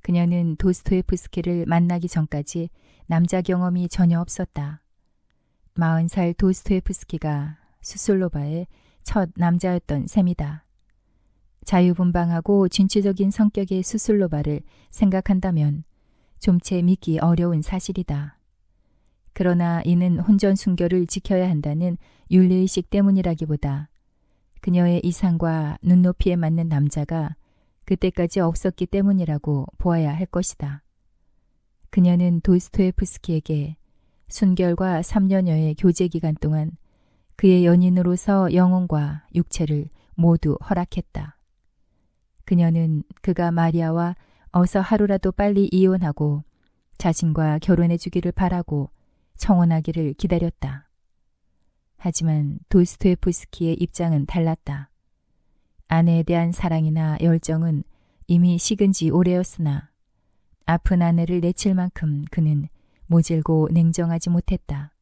그녀는 도스토옙스키를 만나기 전까지 남자 경험이 전혀 없었다. 40살 도스토옙스키가 수술로바의 첫 남자였던 셈이다. 자유분방하고 진취적인 성격의 수술로바를 생각한다면 좀 채 믿기 어려운 사실이다. 그러나 이는 혼전순결을 지켜야 한다는 윤리의식 때문이라기보다 그녀의 이상과 눈높이에 맞는 남자가 그때까지 없었기 때문이라고 보아야 할 것이다. 그녀는 도스토옙스키에게 순결과 3년여의 교제 기간 동안 그의 연인으로서 영혼과 육체를 모두 허락했다. 그녀는 그가 마리아와 어서 하루라도 빨리 이혼하고 자신과 결혼해 주기를 바라고 청혼하기를 기다렸다. 하지만 도스토옙스키의 입장은 달랐다. 아내에 대한 사랑이나 열정은 이미 식은 지 오래였으나 아픈 아내를 내칠 만큼 그는 모질고 냉정하지 못했다.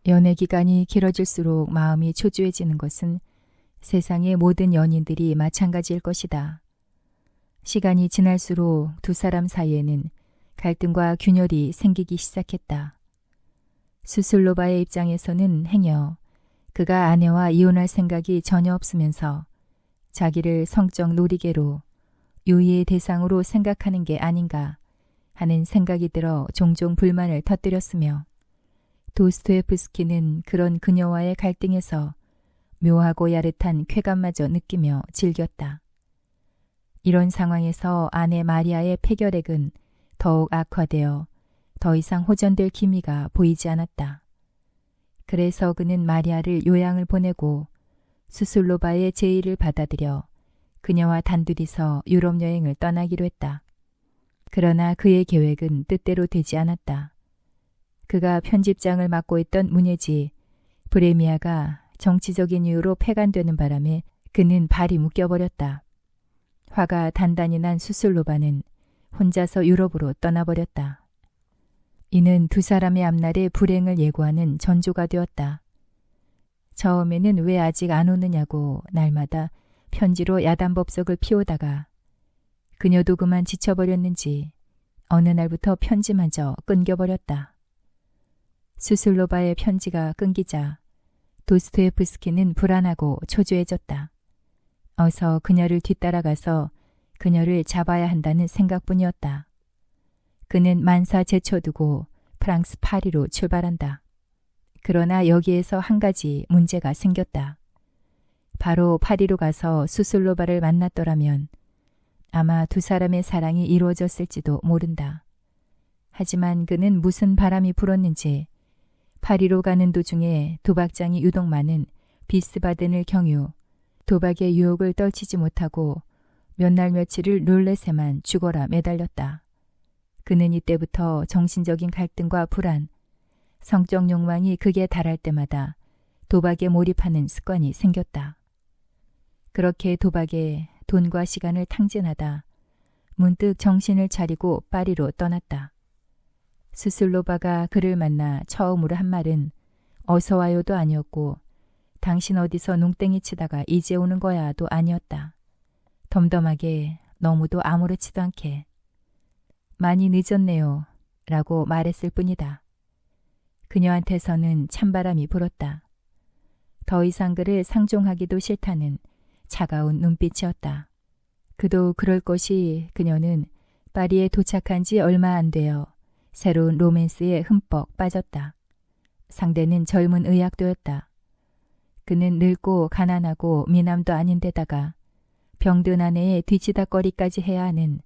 연애 기간이 길어질수록 마음이 초조해지는 것은 세상의 모든 연인들이 마찬가지일 것이다. 시간이 지날수록 두 사람 사이에는 갈등과 균열이 생기기 시작했다. 수술로바의 입장에서는 행여 그가 아내와 이혼할 생각이 전혀 없으면서 자기를 성적 놀이개로 유의의 대상으로 생각하는 게 아닌가 하는 생각이 들어 종종 불만을 터뜨렸으며 도스토예프스키는 그런 그녀와의 갈등에서 묘하고 야릇한 쾌감마저 느끼며 즐겼다. 이런 상황에서 아내 마리아의 폐결핵은 더욱 악화되어 더 이상 호전될 기미가 보이지 않았다. 그래서 그는 마리아를 요양을 보내고 수술로바의 제의를 받아들여 그녀와 단둘이서 유럽 여행을 떠나기로 했다. 그러나 그의 계획은 뜻대로 되지 않았다. 그가 편집장을 맡고 있던 문예지 브레미아가 정치적인 이유로 폐간되는 바람에 그는 발이 묶여버렸다. 화가 단단히 난 수술로바는 혼자서 유럽으로 떠나버렸다. 이는 두 사람의 앞날의 불행을 예고하는 전조가 되었다. 처음에는 왜 아직 안 오느냐고 날마다 편지로 야단법석을 피우다가 그녀도 그만 지쳐버렸는지 어느 날부터 편지마저 끊겨버렸다. 수술로바의 편지가 끊기자 도스토예프스키는 불안하고 초조해졌다. 어서 그녀를 뒤따라가서 그녀를 잡아야 한다는 생각뿐이었다. 그는 만사 제쳐두고 프랑스 파리로 출발한다. 그러나 여기에서 한 가지 문제가 생겼다. 바로 파리로 가서 수술로바를 만났더라면 아마 두 사람의 사랑이 이루어졌을지도 모른다. 하지만 그는 무슨 바람이 불었는지 파리로 가는 도중에 도박장이 유독 많은 비스바덴을 경유 도박의 유혹을 떨치지 못하고 몇 날 며칠을 룰렛에만 죽어라 매달렸다. 그는 이때부터 정신적인 갈등과 불안, 성적 욕망이 극에 달할 때마다 도박에 몰입하는 습관이 생겼다. 그렇게 도박에 돈과 시간을 탕진하다 문득 정신을 차리고 파리로 떠났다. 수술로바가 그를 만나 처음으로 한 말은 어서 와요도 아니었고 당신 어디서 농땡이 치다가 이제 오는 거야도 아니었다. 덤덤하게 너무도 아무렇지도 않게 많이 늦었네요 라고 말했을 뿐이다. 그녀한테서는 찬바람이 불었다. 더 이상 그를 상종하기도 싫다는 차가운 눈빛이었다. 그도 그럴 것이 그녀는 파리에 도착한 지 얼마 안 되어 새로운 로맨스에 흠뻑 빠졌다. 상대는 젊은 의학도였다. 그는 늙고 가난하고 미남도 아닌데다가 병든 아내의 뒤치다거리까지 해야 하는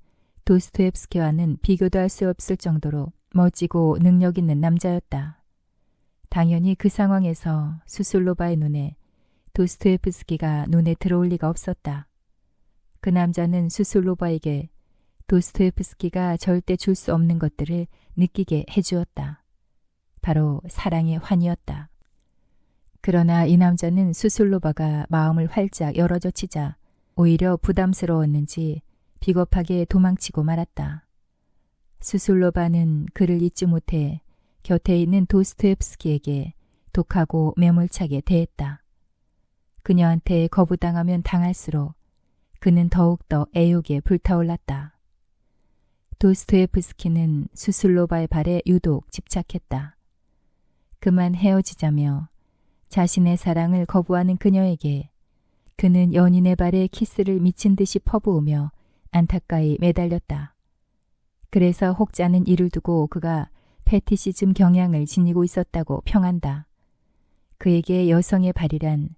도스토옙스키와는 비교도 할 수 없을 정도로 멋지고 능력 있는 남자였다. 당연히 그 상황에서 수술로바의 눈에 도스토옙스키가 눈에 들어올 리가 없었다. 그 남자는 수술로바에게 도스토옙스키가 절대 줄 수 없는 것들을 느끼게 해주었다. 바로 사랑의 환이었다. 그러나 이 남자는 수술로바가 마음을 활짝 열어젖히자 오히려 부담스러웠는지 비겁하게 도망치고 말았다. 수술로바는 그를 잊지 못해 곁에 있는 도스토옙스키에게 독하고 매몰차게 대했다. 그녀한테 거부당하면 당할수록 그는 더욱더 애욕에 불타올랐다. 도스토옙스키는 수술로바의 발에 유독 집착했다. 그만 헤어지자며 자신의 사랑을 거부하는 그녀에게 그는 연인의 발에 키스를 미친 듯이 퍼부으며 안타까이 매달렸다. 그래서 혹자는 이를 두고 그가 패티시즘 경향을 지니고 있었다고 평한다. 그에게 여성의 발이란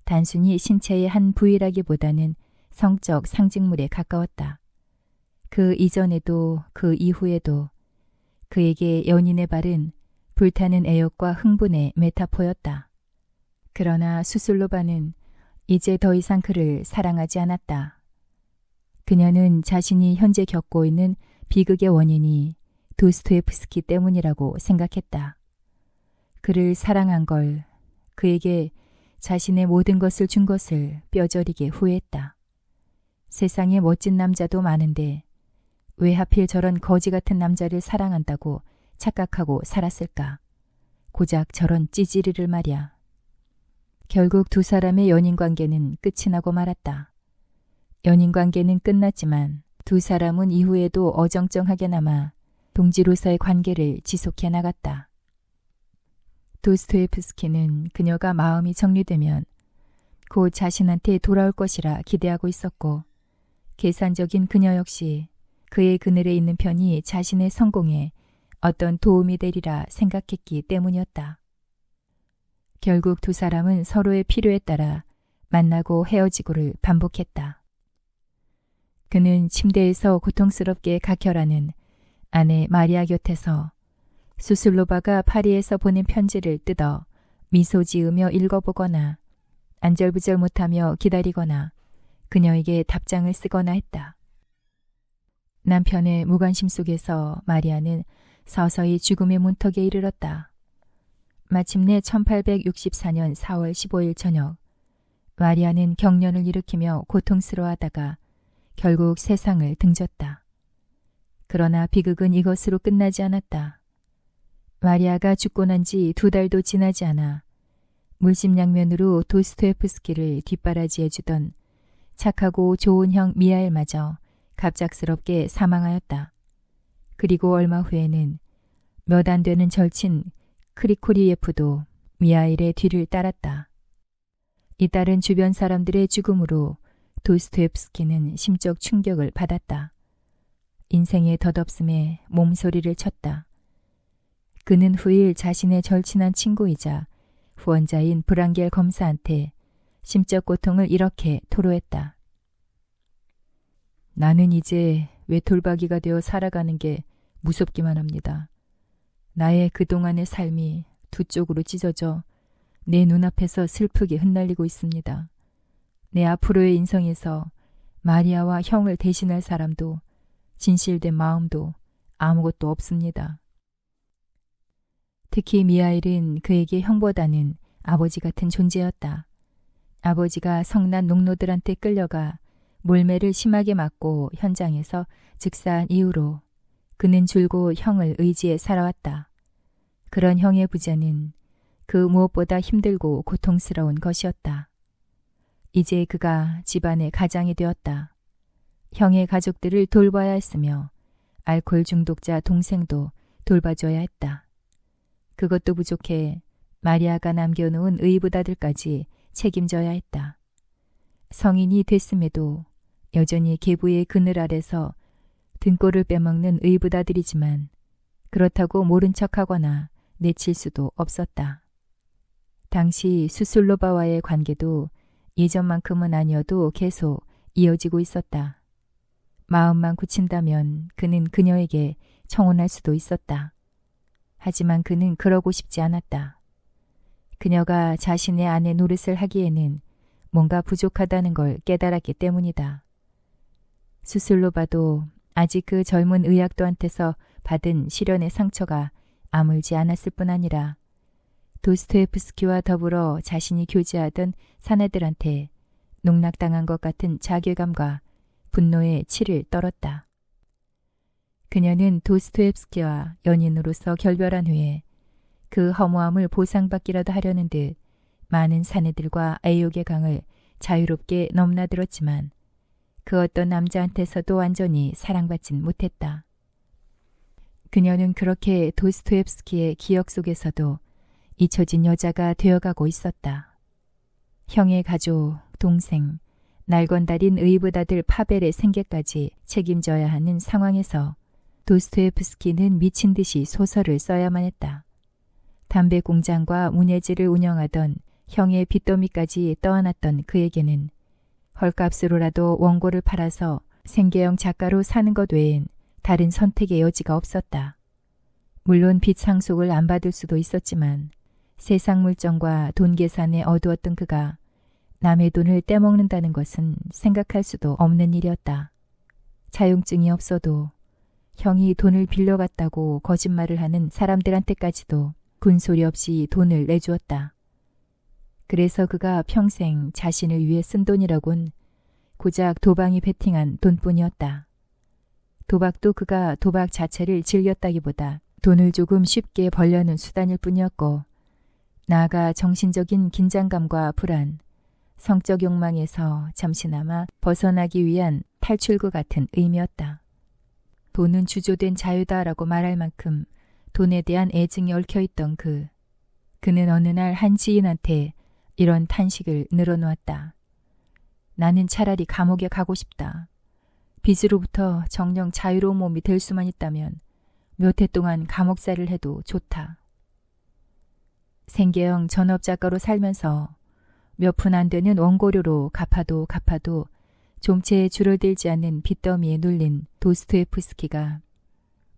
단순히 신체의 한 부위라기보다는 성적 상징물에 가까웠다. 그 이전에도 그 이후에도 그에게 연인의 발은 불타는 애욕과 흥분의 메타포였다. 그러나 수술로바는 이제 더 이상 그를 사랑하지 않았다. 그녀는 자신이 현재 겪고 있는 비극의 원인이 도스토옙스키 때문이라고 생각했다. 그를 사랑한 걸, 그에게 자신의 모든 것을 준 것을 뼈저리게 후회했다. 세상에 멋진 남자도 많은데 왜 하필 저런 거지 같은 남자를 사랑한다고 착각하고 살았을까? 고작 저런 찌질이를 말이야. 결국 두 사람의 연인관계는 끝이 나고 말았다. 연인관계는 끝났지만 두 사람은 이후에도 어정쩡하게나마 동지로서의 관계를 지속해 나갔다. 도스토옙스키는 그녀가 마음이 정리되면 곧 자신한테 돌아올 것이라 기대하고 있었고, 계산적인 그녀 역시 그의 그늘에 있는 편이 자신의 성공에 어떤 도움이 되리라 생각했기 때문이었다. 결국 두 사람은 서로의 필요에 따라 만나고 헤어지고를 반복했다. 그는 침대에서 고통스럽게 각혈하는 아내 마리아 곁에서 수슬로바가 파리에서 보낸 편지를 뜯어 미소 지으며 읽어보거나 안절부절 못하며 기다리거나 그녀에게 답장을 쓰거나 했다. 남편의 무관심 속에서 마리아는 서서히 죽음의 문턱에 이르렀다. 마침내 1864년 4월 15일 저녁, 마리아는 경련을 일으키며 고통스러워하다가 결국 세상을 등졌다. 그러나 비극은 이것으로 끝나지 않았다. 마리아가 죽고 난 지 2달도 지나지 않아 물심양면으로 도스토옙스키를 뒷바라지해주던 착하고 좋은 형 미하엘마저 갑작스럽게 사망하였다. 그리고 얼마 후에는 몇 안 되는 절친 크리코리예프도 미하엘의 뒤를 따랐다. 이 딸은 주변 사람들의 죽음으로 도스토옙스키는 심적 충격을 받았다. 인생의 덧없음에 몸소리를 쳤다. 그는 후일 자신의 절친한 친구이자 후원자인 브랑겔 검사한테 심적 고통을 이렇게 토로했다. 나는 이제 외톨박이가 되어 살아가는 게 무섭기만 합니다. 나의 그동안의 삶이 두 쪽으로 찢어져 내 눈앞에서 슬프게 흩날리고 있습니다. 내 앞으로의 인생에서 마리아와 형을 대신할 사람도 진실된 마음도 아무것도 없습니다. 특히 미하일은 그에게 형보다는 아버지 같은 존재였다. 아버지가 성난 농노들한테 끌려가 몰매를 심하게 맞고 현장에서 즉사한 이후로 그는 줄곧 형을 의지해 살아왔다. 그런 형의 부재는 그 무엇보다 힘들고 고통스러운 것이었다. 이제 그가 집안의 가장이 되었다. 형의 가족들을 돌봐야 했으며 알코올 중독자 동생도 돌봐줘야 했다. 그것도 부족해 마리아가 남겨놓은 의붓아들까지 책임져야 했다. 성인이 됐음에도 여전히 계부의 그늘 아래서 등골을 빼먹는 의붓아들이지만 그렇다고 모른 척하거나 내칠 수도 없었다. 당시 수슬로바와의 관계도 예전만큼은 아니어도 계속 이어지고 있었다. 마음만 굳힌다면 그는 그녀에게 청혼할 수도 있었다. 하지만 그는 그러고 싶지 않았다. 그녀가 자신의 아내 노릇을 하기에는 뭔가 부족하다는 걸 깨달았기 때문이다. 수슬로바도 아직 그 젊은 의학도한테서 받은 시련의 상처가 아물지 않았을 뿐 아니라 도스토옙스키와 더불어 자신이 교제하던 사내들한테 농락당한 것 같은 자괴감과 분노의 치를 떨었다. 그녀는 도스토옙스키와 연인으로서 결별한 후에 그 허무함을 보상받기라도 하려는 듯 많은 사내들과 애욕의 강을 자유롭게 넘나들었지만 그 어떤 남자한테서도 완전히 사랑받진 못했다. 그녀는 그렇게 도스토옙스키의 기억 속에서도 잊혀진 여자가 되어가고 있었다. 형의 가족, 동생, 날건달인 의붓아들 파벨의 생계까지 책임져야 하는 상황에서 도스토옙스키는 미친 듯이 소설을 써야만 했다. 담배 공장과 문예지를 운영하던 형의 빚더미까지 떠안았던 그에게는 헐값으로라도 원고를 팔아서 생계형 작가로 사는 것 외엔 다른 선택의 여지가 없었다. 물론 빚 상속을 안 받을 수도 있었지만 세상 물정과 돈 계산에 어두웠던 그가 남의 돈을 떼먹는다는 것은 생각할 수도 없는 일이었다. 자용증이 없어도 형이 돈을 빌려갔다고 거짓말을 하는 사람들한테까지도 군소리 없이 돈을 내주었다. 그래서 그가 평생 자신을 위해 쓴 돈이라곤 고작 도방이 베팅한 돈뿐이었다. 도박도 그가 도박 자체를 즐겼다기보다 돈을 조금 쉽게 벌려는 수단일 뿐이었고 나아가 정신적인 긴장감과 불안, 성적 욕망에서 잠시나마 벗어나기 위한 탈출구 같은 의미였다. 돈은 주조된 자유다라고 말할 만큼 돈에 대한 애증이 얽혀있던 그는 어느 날 한 지인한테 이런 탄식을 늘어놓았다. 나는 차라리 감옥에 가고 싶다. 빚으로부터 정녕 자유로운 몸이 될 수만 있다면 몇 해 동안 감옥살이를 해도 좋다. 생계형 전업작가로 살면서 몇 푼 안 되는 원고료로 갚아도 좀채 줄어들지 않는 빚더미에 눌린 도스토옙스키가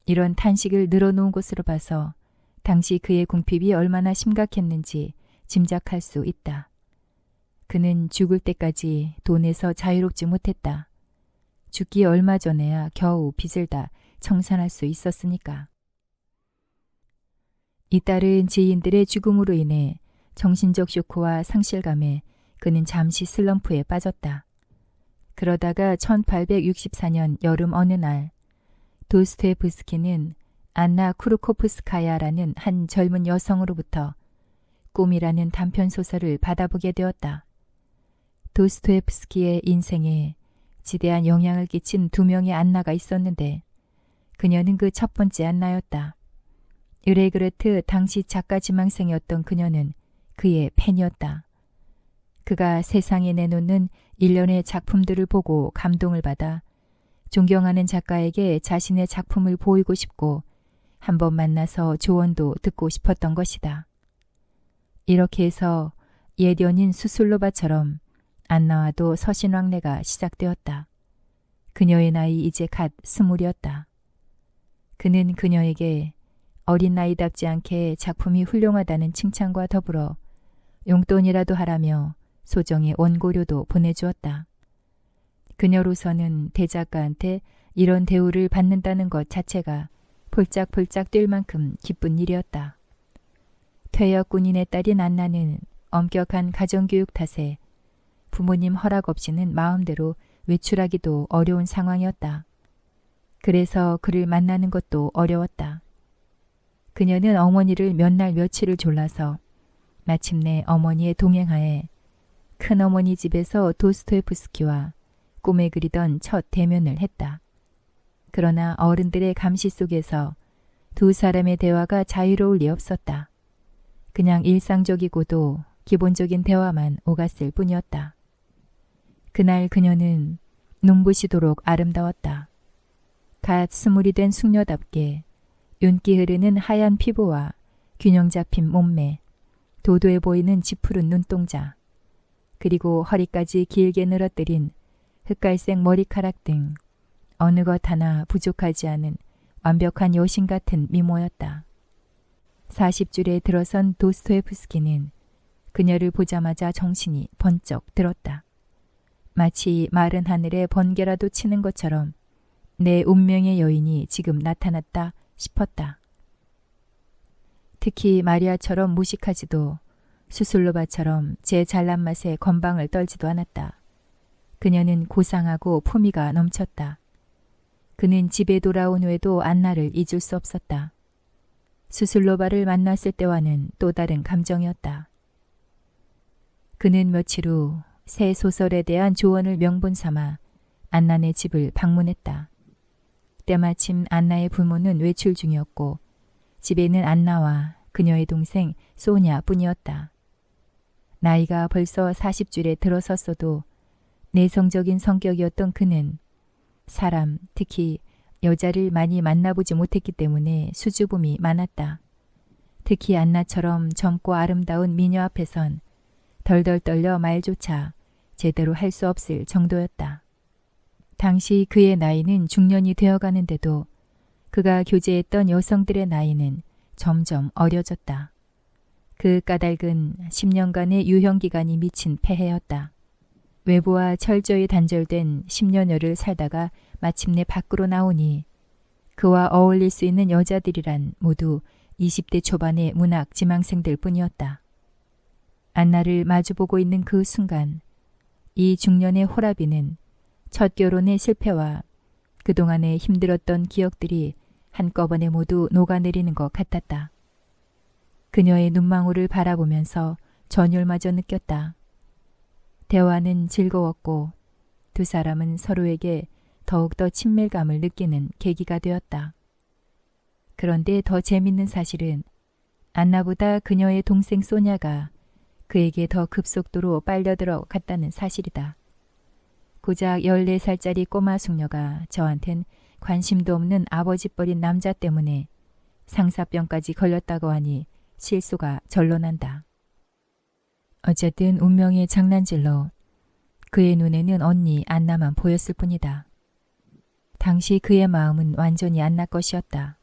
이런 탄식을 늘어놓은 것으로 봐서 당시 그의 궁핍이 얼마나 심각했는지 짐작할 수 있다. 그는 죽을 때까지 돈에서 자유롭지 못했다. 죽기 얼마 전에야 겨우 빚을 다 청산할 수 있었으니까. 잇따른 지인들의 죽음으로 인해 정신적 쇼크와 상실감에 그는 잠시 슬럼프에 빠졌다. 그러다가 1864년 여름 어느 날 도스토옙스키는 안나 쿠르코프스카야라는 한 젊은 여성으로부터 꿈이라는 단편소설을 받아보게 되었다. 도스토옙스키의 인생에 지대한 영향을 끼친 두 명의 안나가 있었는데 그녀는 그 첫 번째 안나였다. 으레그르트 당시 작가 지망생이었던 그녀는 그의 팬이었다. 그가 세상에 내놓는 일련의 작품들을 보고 감동을 받아 존경하는 작가에게 자신의 작품을 보이고 싶고 한번 만나서 조언도 듣고 싶었던 것이다. 이렇게 해서 옛 연인 수술로바처럼 안나와도 서신왕래가 시작되었다. 그녀의 나이 이제 갓 20이었다. 그는 그녀에게 어린 나이답지 않게 작품이 훌륭하다는 칭찬과 더불어 용돈이라도 하라며 소정의 원고료도 보내주었다. 그녀로서는 대작가한테 이런 대우를 받는다는 것 자체가 폴짝폴짝 뛸 만큼 기쁜 일이었다. 퇴역 군인의 딸인 안나는 엄격한 가정교육 탓에 부모님 허락 없이는 마음대로 외출하기도 어려운 상황이었다. 그래서 그를 만나는 것도 어려웠다. 그녀는 어머니를 몇 날 며칠을 졸라서 마침내 어머니의 동행하에 큰어머니 집에서 도스토옙스키와 꿈에 그리던 첫 대면을 했다. 그러나 어른들의 감시 속에서 두 사람의 대화가 자유로울 리 없었다. 그냥 일상적이고도 기본적인 대화만 오갔을 뿐이었다. 그날 그녀는 눈부시도록 아름다웠다. 갓 20이 된 숙녀답게 윤기 흐르는 하얀 피부와 균형 잡힌 몸매, 도도해 보이는 짙푸른 눈동자, 그리고 허리까지 길게 늘어뜨린 흑갈색 머리카락 등 어느 것 하나 부족하지 않은 완벽한 여신 같은 미모였다. 40줄에 들어선 도스토옙스키는 그녀를 보자마자 정신이 번쩍 들었다. 마치 마른 하늘에 번개라도 치는 것처럼 내 운명의 여인이 지금 나타났다 싶었다. 특히 마리아처럼 무식하지도 수술로바처럼 제 잘난 맛에 건방을 떨지도 않았다. 그녀는 고상하고 품위가 넘쳤다. 그는 집에 돌아온 후에도 안나를 잊을 수 없었다. 수술로바를 만났을 때와는 또 다른 감정이었다. 그는 며칠 후 새 소설에 대한 조언을 명분 삼아 안나네 집을 방문했다. 때마침 안나의 부모는 외출 중이었고 집에는 안나와 그녀의 동생 소냐 뿐이었다. 나이가 벌써 40줄에 들어섰어도 내성적인 성격이었던 그는 사람, 특히 여자를 많이 만나보지 못했기 때문에 수줍음이 많았다. 특히 안나처럼 젊고 아름다운 미녀 앞에선 덜덜 떨려 말조차 제대로 할 수 없을 정도였다. 당시 그의 나이는 중년이 되어가는데도 그가 교제했던 여성들의 나이는 점점 어려졌다. 그 까닭은 10년간의 유형기간이 미친 폐해였다. 외부와 철저히 단절된 10년여를 살다가 마침내 밖으로 나오니 그와 어울릴 수 있는 여자들이란 모두 20대 초반의 문학 지망생들 뿐이었다. 안나를 마주보고 있는 그 순간 이 중년의 호라비는 첫 결혼의 실패와 그동안의 힘들었던 기억들이 한꺼번에 모두 녹아내리는 것 같았다. 그녀의 눈망울을 바라보면서 전율마저 느꼈다. 대화는 즐거웠고 두 사람은 서로에게 더욱더 친밀감을 느끼는 계기가 되었다. 그런데 더 재밌는 사실은 안나보다 그녀의 동생 소냐가 그에게 더 급속도로 빨려들어 갔다는 사실이다. 고작 14살짜리 꼬마 숙녀가 저한텐 관심도 없는 아버지뻘인 남자 때문에 상사병까지 걸렸다고 하니 실소가 절로 난다. 어쨌든 운명의 장난질로 그의 눈에는 언니 안나만 보였을 뿐이다. 당시 그의 마음은 완전히 안나 것이었다.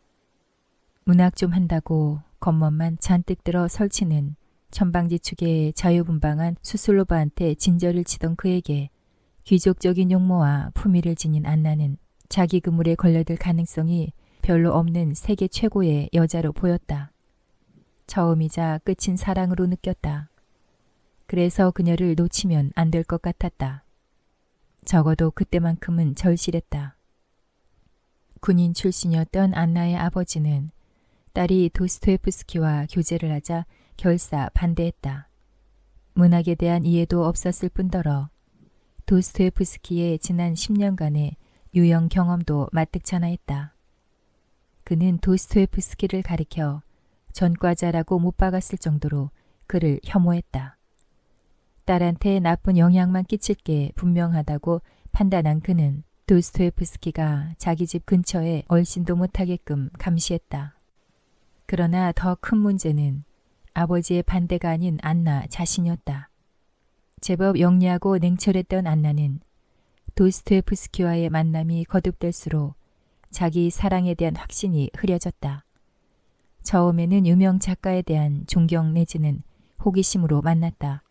문학 좀 한다고 겉멋만 잔뜩 들어 설치는 천방지축의 자유분방한 수술로바한테 진저를 치던 그에게 귀족적인 용모와 품위를 지닌 안나는 자기 그물에 걸려들 가능성이 별로 없는 세계 최고의 여자로 보였다. 처음이자 끝인 사랑으로 느꼈다. 그래서 그녀를 놓치면 안 될 것 같았다. 적어도 그때만큼은 절실했다. 군인 출신이었던 안나의 아버지는 딸이 도스토옙스키와 교제를 하자 결사 반대했다. 문학에 대한 이해도 없었을 뿐더러 도스토옙스키의 지난 10년간의 유형 경험도 마뜩찮아했다. 그는 도스토옙스키를 가리켜 전과자라고 못 박았을 정도로 그를 혐오했다. 딸한테 나쁜 영향만 끼칠 게 분명하다고 판단한 그는 도스토옙스키가 자기 집 근처에 얼씬도 못하게끔 감시했다. 그러나 더 큰 문제는 아버지의 반대가 아닌 안나 자신이었다. 제법 영리하고 냉철했던 안나는 도스토옙스키와의 만남이 거듭될수록 자기 사랑에 대한 확신이 흐려졌다. 처음에는 유명 작가에 대한 존경 내지는 호기심으로 만났다.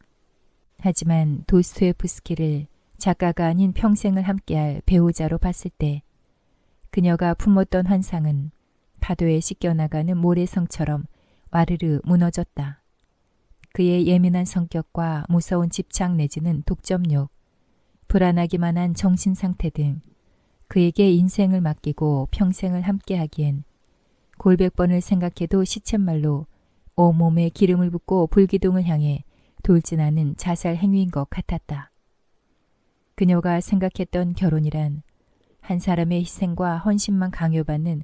하지만 도스토옙스키를 작가가 아닌 평생을 함께할 배우자로 봤을 때 그녀가 품었던 환상은 파도에 씻겨나가는 모래성처럼 와르르 무너졌다. 그의 예민한 성격과 무서운 집착 내지는 독점욕, 불안하기만 한 정신상태 등 그에게 인생을 맡기고 평생을 함께하기엔 골백번을 생각해도 시쳇말로 온몸에 기름을 붓고 불기둥을 향해 돌진하는 자살 행위인 것 같았다. 그녀가 생각했던 결혼이란 한 사람의 희생과 헌신만 강요받는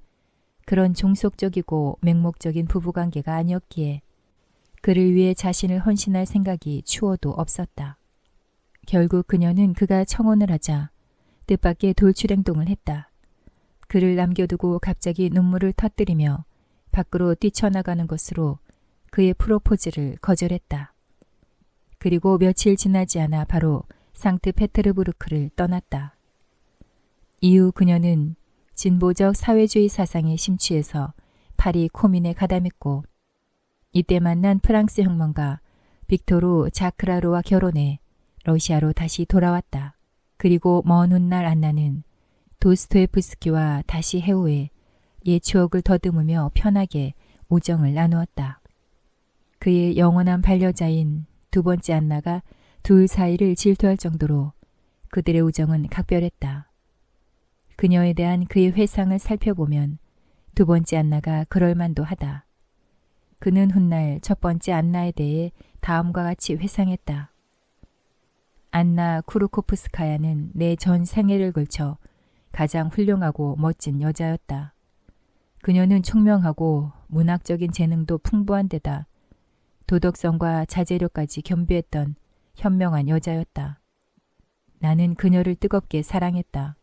그런 종속적이고 맹목적인 부부관계가 아니었기에 그를 위해 자신을 헌신할 생각이 추워도 없었다. 결국 그녀는 그가 청혼을 하자 뜻밖의 돌출행동을 했다. 그를 남겨두고 갑자기 눈물을 터뜨리며 밖으로 뛰쳐나가는 것으로 그의 프로포즈를 거절했다. 그리고 며칠 지나지 않아 바로 상트페테르부르크를 떠났다. 이후 그녀는 진보적 사회주의 사상에 심취해서 파리 코민에 가담했고 이때 만난 프랑스 혁명가 빅토르 자크라로와 결혼해 러시아로 다시 돌아왔다. 그리고 먼 훗날 안나는 도스토옙스키와 다시 해오해 옛 추억을 더듬으며 편하게 우정을 나누었다. 그의 영원한 반려자인 두 번째 안나가 둘 사이를 질투할 정도로 그들의 우정은 각별했다. 그녀에 대한 그의 회상을 살펴보면 두 번째 안나가 그럴만도 하다. 그는 훗날 첫 번째 안나에 대해 다음과 같이 회상했다. 안나 쿠르코프스카야는 내 전 생애를 걸쳐 가장 훌륭하고 멋진 여자였다. 그녀는 총명하고 문학적인 재능도 풍부한 데다 도덕성과 자제력까지 겸비했던 현명한 여자였다. 나는 그녀를 뜨겁게 사랑했다.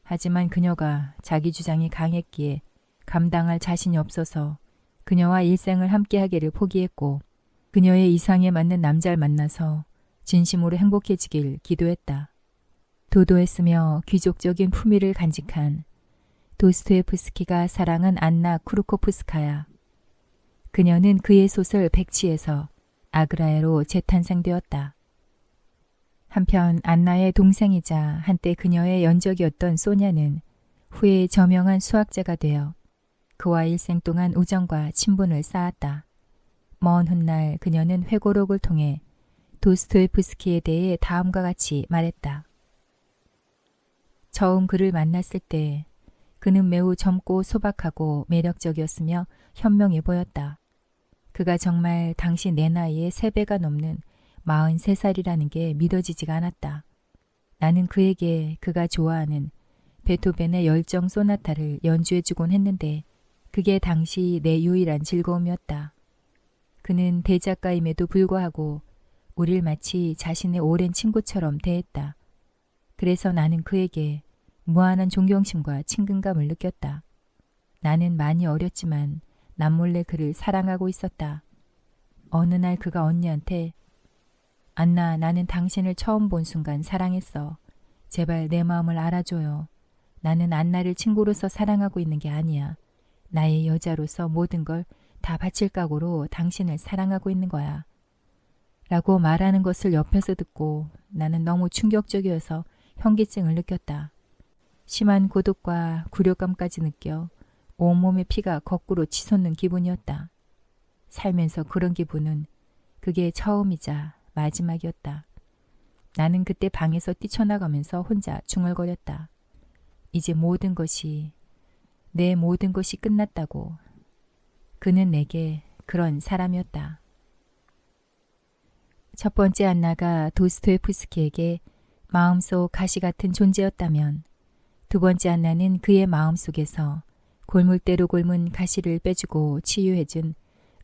하지만 그녀가 자기 주장이 강했기에 감당할 자신이 없어서 그녀와 일생을 함께하기를 포기했고 그녀의 이상에 맞는 남자를 만나서 진심으로 행복해지길 기도했다. 도도했으며 귀족적인 품위를 간직한 도스토옙스키가 사랑한 안나 쿠르코프스카야. 그녀는 그의 소설 백치에서 아그라야로 재탄생되었다. 한편 안나의 동생이자 한때 그녀의 연적이었던 소냐는 후에 저명한 수학자가 되어 그와 일생 동안 우정과 친분을 쌓았다. 먼 훗날 그녀는 회고록을 통해 도스토옙스키에 대해 다음과 같이 말했다. 처음 그를 만났을 때 그는 매우 젊고 소박하고 매력적이었으며 현명해 보였다. 그가 정말 당시 내 나이의 3배가 넘는 43살이라는 게 믿어지지가 않았다. 나는 그에게 그가 좋아하는 베토벤의 열정 소나타를 연주해주곤 했는데 그게 당시 내 유일한 즐거움이었다. 그는 대작가임에도 불구하고 우릴 마치 자신의 오랜 친구처럼 대했다. 그래서 나는 그에게 무한한 존경심과 친근감을 느꼈다. 나는 많이 어렸지만 남몰래 그를 사랑하고 있었다. 어느 날 그가 언니한테 안나, 나는 당신을 처음 본 순간 사랑했어. 제발 내 마음을 알아줘요. 나는 안나를 친구로서 사랑하고 있는 게 아니야. 나의 여자로서 모든 걸 다 바칠 각오로 당신을 사랑하고 있는 거야. 라고 말하는 것을 옆에서 듣고 나는 너무 충격적이어서 현기증을 느꼈다. 심한 고독과 굴욕감까지 느껴 온몸의 피가 거꾸로 치솟는 기분이었다. 살면서 그런 기분은 그게 처음이자 마지막이었다. 나는 그때 방에서 뛰쳐나가면서 혼자 중얼거렸다. 이제 내 모든 것이 끝났다고. 그는 내게 그런 사람이었다. 첫 번째 안나가 도스토옙스키에게 마음속 가시 같은 존재였다면 두 번째 안나는 그의 마음속에서 골물대로 골문 가시를 빼주고 치유해준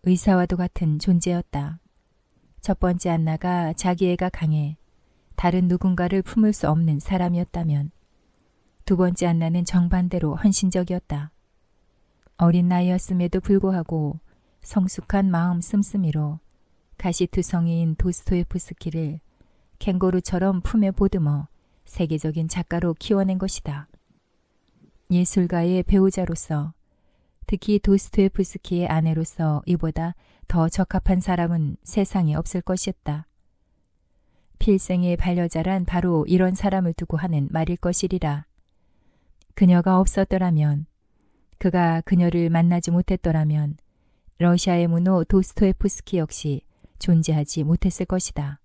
의사와도 같은 존재였다. 첫 번째 안나가 자기애가 강해 다른 누군가를 품을 수 없는 사람이었다면 두 번째 안나는 정반대로 헌신적이었다. 어린 나이였음에도 불구하고 성숙한 마음 씀씀이로 가시투성이인 도스토옙스키를 캥거루처럼 품에 보듬어 세계적인 작가로 키워낸 것이다. 예술가의 배우자로서, 특히 도스토옙스키의 아내로서 이보다 더 적합한 사람은 세상에 없을 것이었다. 필생의 반려자란 바로 이런 사람을 두고 하는 말일 것이리라. 그녀가 없었더라면, 그가 그녀를 만나지 못했더라면 러시아의 문호 도스토옙스키 역시 존재하지 못했을 것이다.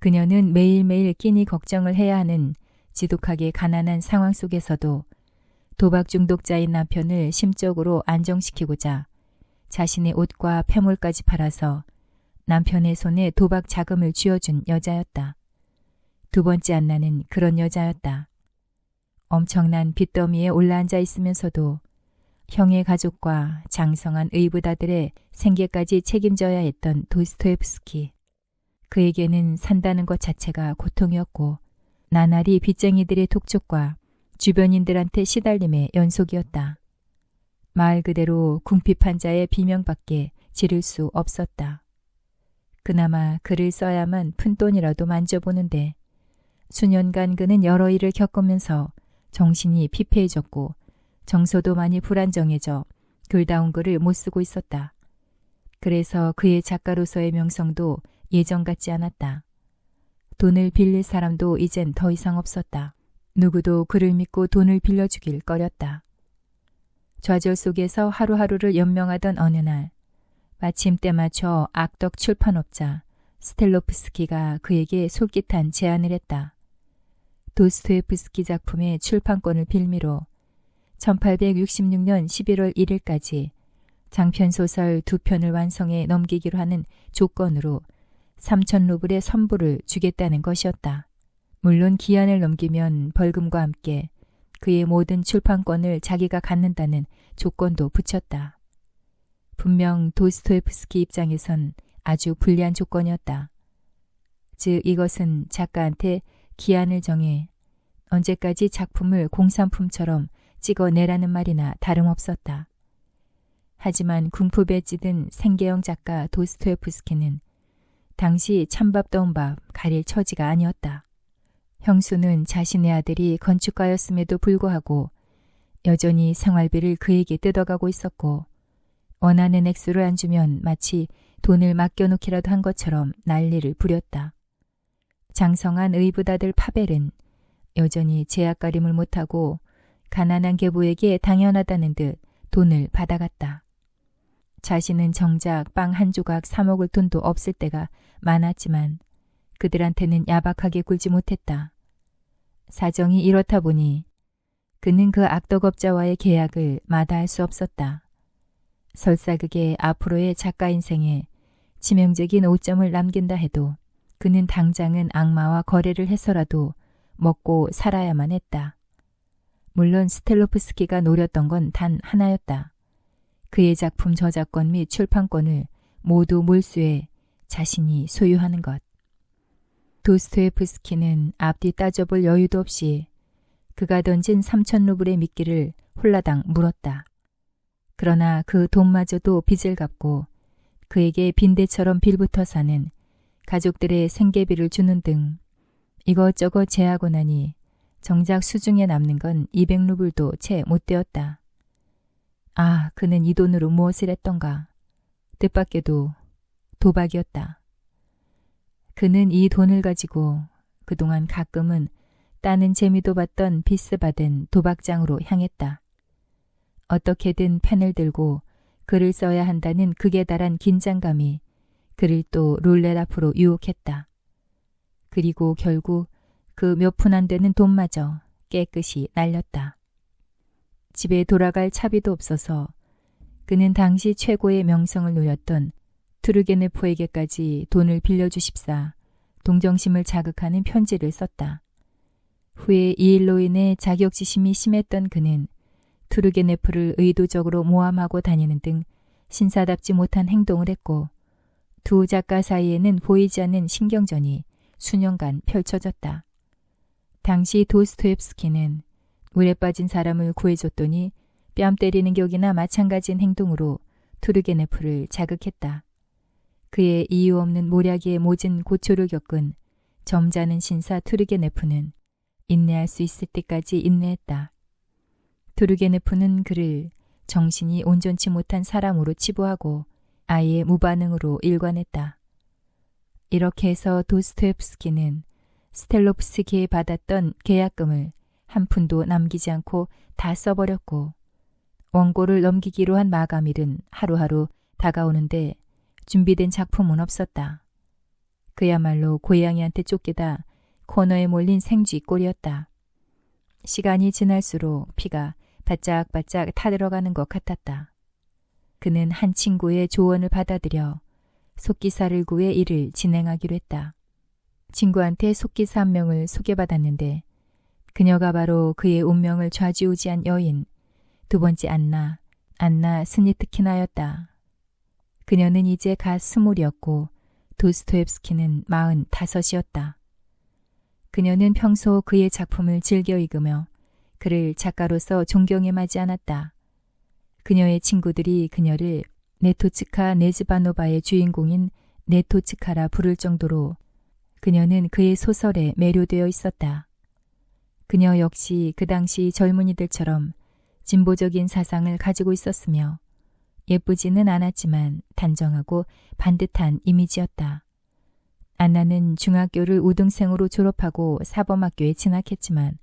그녀는 매일매일 끼니 걱정을 해야 하는 지독하게 가난한 상황 속에서도 도박 중독자인 남편을 심적으로 안정시키고자 자신의 옷과 폐물까지 팔아서 남편의 손에 도박 자금을 쥐어준 여자였다. 두 번째 안나는 그런 여자였다. 엄청난 빚더미에 올라앉아 있으면서도 형의 가족과 장성한 의붓아들의 생계까지 책임져야 했던 도스토옙스키. 그에게는 산다는 것 자체가 고통이었고 나날이 빚쟁이들의 독촉과 주변인들한테 시달림의 연속이었다. 말 그대로 궁핍한 자의 비명밖에 지를 수 없었다. 그나마 글을 써야만 푼돈이라도 만져보는데 수년간 그는 여러 일을 겪으면서 정신이 피폐해졌고 정서도 많이 불안정해져 글다운 글을 못 쓰고 있었다. 그래서 그의 작가로서의 명성도 예전 같지 않았다. 돈을 빌릴 사람도 이젠 더 이상 없었다. 누구도 그를 믿고 돈을 빌려주길 꺼렸다. 좌절 속에서 하루하루를 연명하던 어느 날 마침 때맞춰 악덕 출판업자 스텔로프스키가 그에게 솔깃한 제안을 했다. 도스토옙스키 작품의 출판권을 빌미로 1866년 11월 1일까지 장편소설 2편을 완성해 넘기기로 하는 조건으로 3,000루블의 선불을 주겠다는 것이었다. 물론 기한을 넘기면 벌금과 함께 그의 모든 출판권을 자기가 갖는다는 조건도 붙였다. 분명 도스토옙스키 입장에선 아주 불리한 조건이었다. 즉 이것은 작가한테 기한을 정해 언제까지 작품을 공산품처럼 찍어내라는 말이나 다름없었다. 하지만 궁핍에 찌든 생계형 작가 도스토옙스키는 당시 찬밥 더운 밥 가릴 처지가 아니었다. 형수는 자신의 아들이 건축가였음에도 불구하고 여전히 생활비를 그에게 뜯어가고 있었고 원하는 액수를 안 주면 마치 돈을 맡겨놓기라도 한 것처럼 난리를 부렸다. 장성한 의붓아들 파벨은 여전히 제약가림을 못하고 가난한 계부에게 당연하다는 듯 돈을 받아갔다. 자신은 정작 빵 한 조각 사 먹을 돈도 없을 때가 많았지만 그들한테는 야박하게 굴지 못했다. 사정이 이렇다 보니 그는 그 악덕업자와의 계약을 마다할 수 없었다. 설사 그게 앞으로의 작가 인생에 치명적인 오점을 남긴다 해도 그는 당장은 악마와 거래를 해서라도 먹고 살아야만 했다. 물론 스텔로프스키가 노렸던 건 단 하나였다. 그의 작품 저작권 및 출판권을 모두 몰수해 자신이 소유하는 것. 도스토옙스키는 앞뒤 따져볼 여유도 없이 그가 던진 3,000루블의 미끼를 홀라당 물었다. 그러나 그 돈마저도 빚을 갚고 그에게 빈대처럼 빌붙어 사는 가족들의 생계비를 주는 등 이것저것 제하고 나니 정작 수중에 남는 건 200루블도 채 못 되었다. 아, 그는 이 돈으로 무엇을 했던가. 뜻밖에도 도박이었다. 그는 이 돈을 가지고 그동안 가끔은 따는 재미도 봤던 비스받은 도박장으로 향했다. 어떻게든 펜을 들고 글을 써야 한다는 극에 달한 긴장감이 그를 또 룰렛 앞으로 유혹했다. 그리고 결국 그 몇 푼 안 되는 돈마저 깨끗이 날렸다. 집에 돌아갈 차비도 없어서 그는 당시 최고의 명성을 누렸던 투르게네프에게까지 돈을 빌려주십사 동정심을 자극하는 편지를 썼다. 후에 이 일로 인해 자격지심이 심했던 그는 투르게네프를 의도적으로 모함하고 다니는 등 신사답지 못한 행동을 했고 두 작가 사이에는 보이지 않는 신경전이 수년간 펼쳐졌다. 당시 도스토옙스키는 물에 빠진 사람을 구해줬더니 뺨 때리는 격이나 마찬가지인 행동으로 투르게네프를 자극했다. 그의 이유 없는 모략의 모진 고초를 겪은 점잖은 신사 투르게네프는 인내할 수 있을 때까지 인내했다. 투르게네프는 그를 정신이 온전치 못한 사람으로 치부하고 아예 무반응으로 일관했다. 이렇게 해서 도스토옙스키는 스텔롭스키에 받았던 계약금을 한 푼도 남기지 않고 다 써버렸고 원고를 넘기기로 한 마감일은 하루하루 다가오는데 준비된 작품은 없었다. 그야말로 고양이한테 쫓기다 코너에 몰린 생쥐 꼴이었다. 시간이 지날수록 피가 바짝바짝 타들어가는 것 같았다. 그는 한 친구의 조언을 받아들여 속기사를 구해 일을 진행하기로 했다. 친구한테 속기사 한 명을 소개받았는데 그녀가 바로 그의 운명을 좌지우지한 여인 두 번째 안나 스니트키나였다. 그녀는 이제 갓 20이었고 도스토옙스키는 45이었다. 그녀는 평소 그의 작품을 즐겨 읽으며 그를 작가로서 존경에 마지 않았다. 그녀의 친구들이 그녀를 네토츠카 네즈바노바의 주인공인 네토츠카라 부를 정도로 그녀는 그의 소설에 매료되어 있었다. 그녀 역시 그 당시 젊은이들처럼 진보적인 사상을 가지고 있었으며 예쁘지는 않았지만 단정하고 반듯한 이미지였다. 안나는 중학교를 우등생으로 졸업하고 사범학교에 진학했지만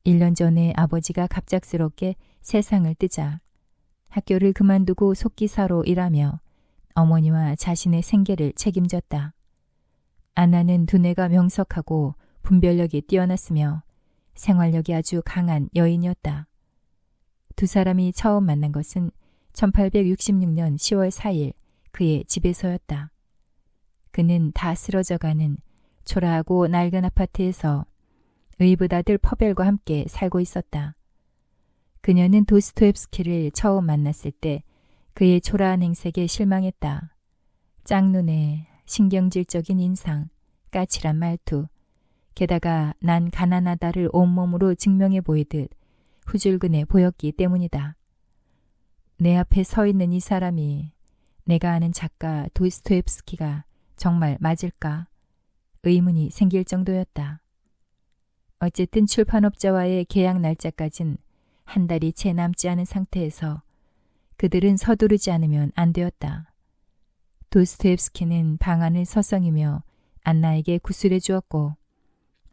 1년 전에 아버지가 갑작스럽게 세상을 뜨자 학교를 그만두고 속기사로 일하며 어머니와 자신의 생계를 책임졌다. 안나는 두뇌가 명석하고 분별력이 뛰어났으며 생활력이 아주 강한 여인이었다. 두 사람이 처음 만난 것은 1866년 10월 4일 그의 집에서였다. 그는 다 쓰러져가는 초라하고 낡은 아파트에서 의붓 아들 퍼벨과 함께 살고 있었다. 그녀는 도스토옙스키를 처음 만났을 때 그의 초라한 행색에 실망했다. 짝눈에 신경질적인 인상, 까칠한 말투, 게다가 난 가난하다를 온몸으로 증명해 보이듯 후줄근해 보였기 때문이다. 내 앞에 서 있는 이 사람이 내가 아는 작가 도스토옙스키가 정말 맞을까? 의문이 생길 정도였다. 어쨌든 출판업자와의 계약 날짜까진 한 달이 채 남지 않은 상태에서 그들은 서두르지 않으면 안 되었다. 도스토옙스키는 방안을 서성이며 안나에게 구술해 주었고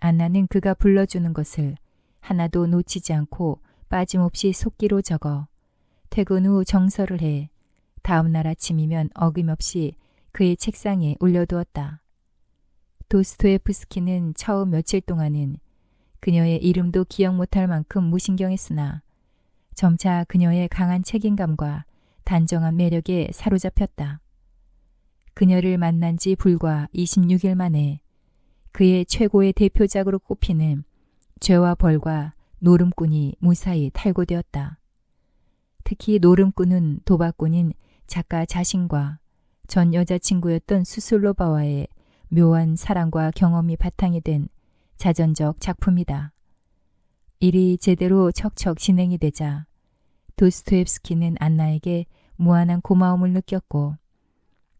안나는 그가 불러주는 것을 하나도 놓치지 않고 빠짐없이 속기로 적어 퇴근 후 정서를 해 다음 날 아침이면 어김없이 그의 책상에 올려두었다. 도스토옙스키는 처음 며칠 동안은 그녀의 이름도 기억 못할 만큼 무신경했으나 점차 그녀의 강한 책임감과 단정한 매력에 사로잡혔다. 그녀를 만난 지 불과 26일 만에 그의 최고의 대표작으로 꼽히는 죄와 벌과 노름꾼이 무사히 탈고되었다. 특히 노름꾼은 도박꾼인 작가 자신과 전 여자친구였던 수슬로바와의 묘한 사랑과 경험이 바탕이 된 자전적 작품이다. 일이 제대로 척척 진행이 되자 도스토옙스키는 안나에게 무한한 고마움을 느꼈고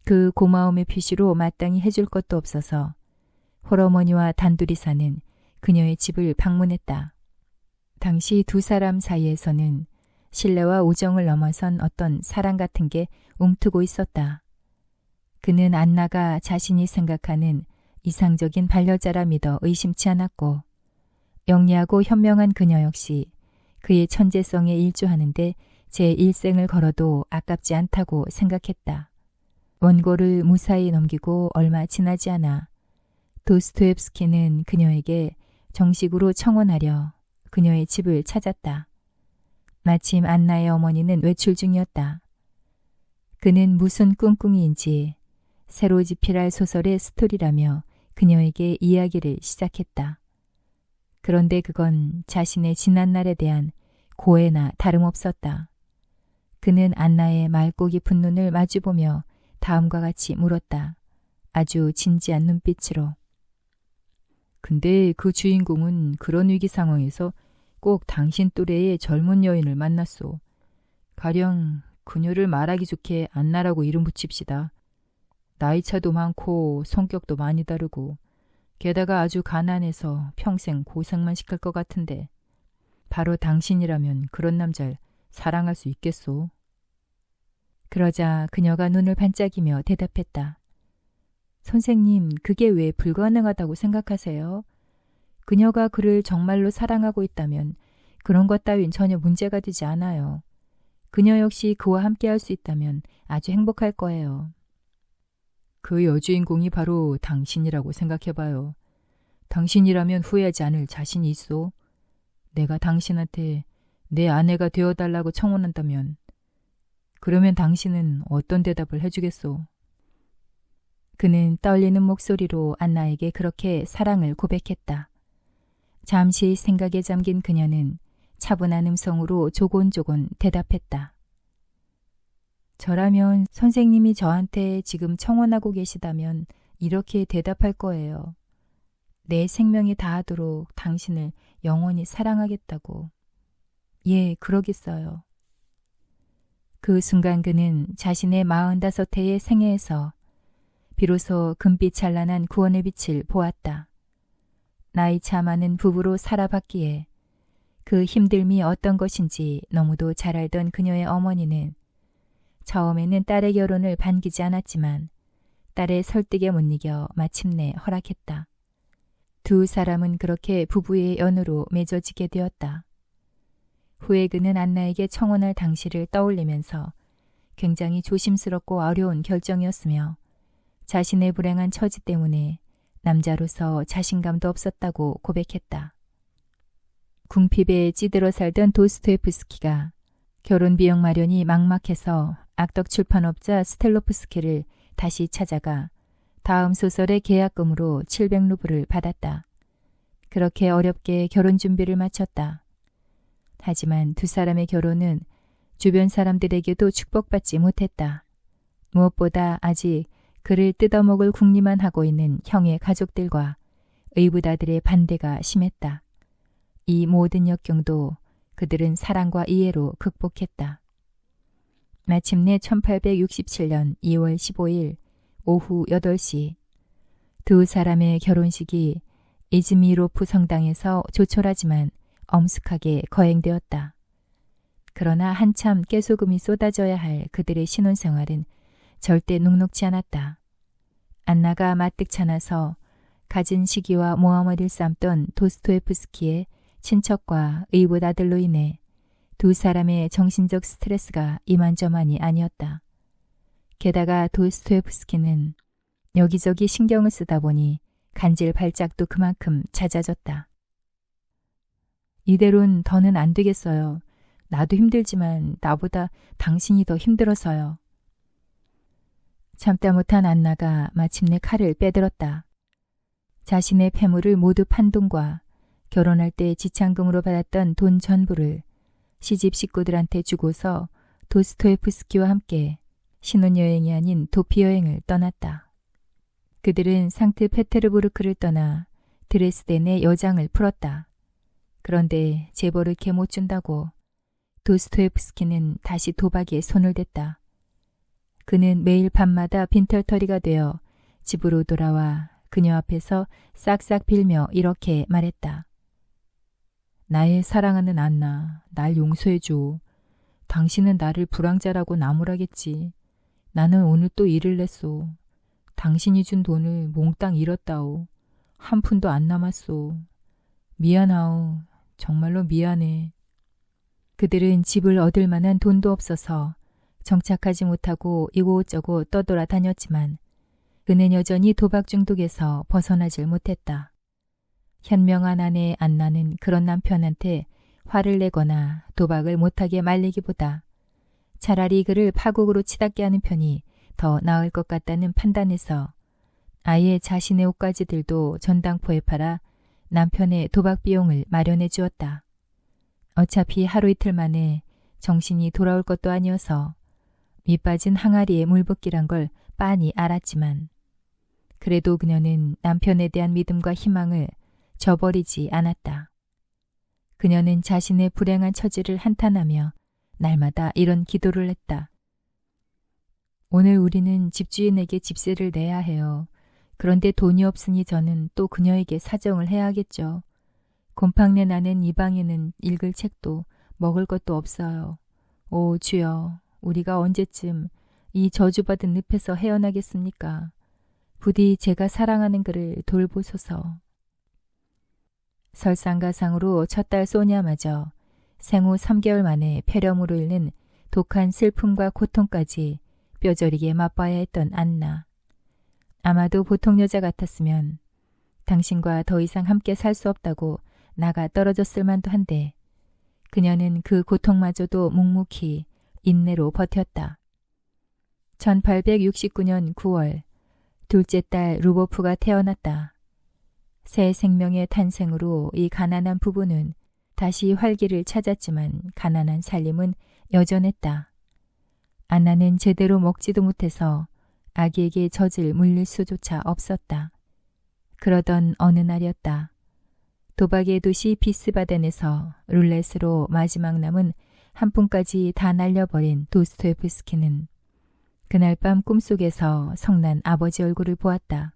그 고마움의 표시로 마땅히 해줄 것도 없어서 홀어머니와 단둘이 사는 그녀의 집을 방문했다. 당시 두 사람 사이에서는 신뢰와 우정을 넘어선 어떤 사랑 같은 게 움트고 있었다. 그는 안나가 자신이 생각하는 이상적인 반려자라 믿어 의심치 않았고 영리하고 현명한 그녀 역시 그의 천재성에 일조하는데 제 일생을 걸어도 아깝지 않다고 생각했다. 원고를 무사히 넘기고 얼마 지나지 않아 도스토옙스키는 그녀에게 정식으로 청혼하려 그녀의 집을 찾았다. 마침 안나의 어머니는 외출 중이었다. 그는 무슨 꿍꿍이인지 새로 집필할 소설의 스토리라며 그녀에게 이야기를 시작했다. 그런데 그건 자신의 지난날에 대한 고해나 다름없었다. 그는 안나의 맑고 깊은 눈을 마주보며 다음과 같이 물었다. 아주 진지한 눈빛으로. 근데 그 주인공은 그런 위기 상황에서 꼭 당신 또래의 젊은 여인을 만났소. 가령 그녀를 말하기 좋게 안나라고 이름 붙입시다. 나이차도 많고 성격도 많이 다르고 게다가 아주 가난해서 평생 고생만 시킬 것 같은데 바로 당신이라면 그런 남자를 사랑할 수 있겠소? 그러자 그녀가 눈을 반짝이며 대답했다. 선생님, 그게 왜 불가능하다고 생각하세요? 그녀가 그를 정말로 사랑하고 있다면 그런 것 따윈 전혀 문제가 되지 않아요. 그녀 역시 그와 함께 할 수 있다면 아주 행복할 거예요. 그 여주인공이 바로 당신이라고 생각해봐요. 당신이라면 후회하지 않을 자신이 있어. 내가 당신한테 내 아내가 되어달라고 청혼한다면 그러면 당신은 어떤 대답을 해주겠소? 그는 떨리는 목소리로 안나에게 그렇게 사랑을 고백했다. 잠시 생각에 잠긴 그녀는 차분한 음성으로 조곤조곤 대답했다. 저라면 선생님이 저한테 지금 청혼하고 계시다면 이렇게 대답할 거예요. 내 생명이 다하도록 당신을 영원히 사랑하겠다고. 예, 그러겠어요. 그 순간 그는 자신의 45해의 생애에서 비로소 금빛 찬란한 구원의 빛을 보았다. 나이 차 많은 부부로 살아봤기에 그 힘듦이 어떤 것인지 너무도 잘 알던 그녀의 어머니는 처음에는 딸의 결혼을 반기지 않았지만 딸의 설득에 못 이겨 마침내 허락했다. 두 사람은 그렇게 부부의 연으로 맺어지게 되었다. 후에 그는 안나에게 청혼할 당시를 떠올리면서 굉장히 조심스럽고 어려운 결정이었으며 자신의 불행한 처지 때문에 남자로서 자신감도 없었다고 고백했다. 궁핍에 찌들어 살던 도스토옙스키가 결혼 비용 마련이 막막해서 악덕 출판업자 스텔로프스키를 다시 찾아가 다음 소설의 계약금으로 700루블을 받았다. 그렇게 어렵게 결혼 준비를 마쳤다. 하지만 두 사람의 결혼은 주변 사람들에게도 축복받지 못했다. 무엇보다 아직 그를 뜯어먹을 궁리만 하고 있는 형의 가족들과 의붓아들의 반대가 심했다. 이 모든 역경도 그들은 사랑과 이해로 극복했다. 마침내 1867년 2월 15일 오후 8시 두 사람의 결혼식이 이즈미로프 성당에서 조촐하지만 엄숙하게 거행되었다. 그러나 한참 깨소금이 쏟아져야 할 그들의 신혼생활은 절대 눅눅지 않았다. 안나가 마뜩찮아서 갖은 시기와 모험을 일삼던 도스토옙스키의 친척과 의붓 아들로 인해 두 사람의 정신적 스트레스가 이만저만이 아니었다. 게다가 도스토옙스키는 여기저기 신경을 쓰다 보니 간질 발작도 그만큼 잦아졌다. 이대로는 더는 안 되겠어요. 나도 힘들지만 나보다 당신이 더 힘들어서요. 참다 못한 안나가 마침내 칼을 빼들었다. 자신의 폐물을 모두 판 돈과 결혼할 때 지창금으로 받았던 돈 전부를 시집 식구들한테 주고서 도스토예프스키와 함께 신혼여행이 아닌 도피여행을 떠났다. 그들은 상트페테르부르크를 떠나 드레스덴의 여장을 풀었다. 그런데 재벌을 못 준다고 도스토예프스키는 다시 도박에 손을 댔다. 그는 매일 밤마다 빈털터리가 되어 집으로 돌아와 그녀 앞에서 싹싹 빌며 이렇게 말했다. 나의 사랑하는 안나, 날 용서해줘. 당신은 나를 불황자라고 나무라겠지. 나는 오늘 또 일을 냈소. 당신이 준 돈을 몽땅 잃었다오. 한 푼도 안 남았소. 미안하오. 정말로 미안해. 그들은 집을 얻을 만한 돈도 없어서 정착하지 못하고 이곳저곳 떠돌아 다녔지만 그는 여전히 도박 중독에서 벗어나질 못했다. 현명한 아내 안나는 그런 남편한테 화를 내거나 도박을 못하게 말리기보다 차라리 그를 파국으로 치닫게 하는 편이 더 나을 것 같다는 판단에서 아예 자신의 옷가지들도 전당포에 팔아 남편의 도박 비용을 마련해 주었다. 어차피 하루 이틀 만에 정신이 돌아올 것도 아니어서 밑빠진 항아리에 물붓기란 걸 빤히 알았지만 그래도 그녀는 남편에 대한 믿음과 희망을 저버리지 않았다. 그녀는 자신의 불행한 처지를 한탄하며 날마다 이런 기도를 했다. 오늘 우리는 집주인에게 집세를 내야 해요. 그런데 돈이 없으니 저는 또 그녀에게 사정을 해야 하겠죠. 곰팡내 나는 이 방에는 읽을 책도 먹을 것도 없어요. 오 주여, 우리가 언제쯤 이 저주받은 늪에서 헤어나겠습니까? 부디 제가 사랑하는 그를 돌보소서. 설상가상으로 첫 딸 소냐마저 생후 3개월 만에 폐렴으로 잃는 독한 슬픔과 고통까지 뼈저리게 맛봐야 했던 안나. 아마도 보통 여자 같았으면 당신과 더 이상 함께 살 수 없다고 나가 떨어졌을 만도 한데 그녀는 그 고통마저도 묵묵히 인내로 버텼다. 1869년 9월 둘째 딸 루보프가 태어났다. 새 생명의 탄생으로 이 가난한 부부는 다시 활기를 찾았지만 가난한 살림은 여전했다. 안나는 제대로 먹지도 못해서 아기에게 젖을 물릴 수조차 없었다. 그러던 어느 날이었다. 도박의 도시 비스바덴에서 룰렛으로 마지막 남은 한 푼까지 다 날려버린 도스토예프스키는 그날 밤 꿈속에서 성난 아버지 얼굴을 보았다.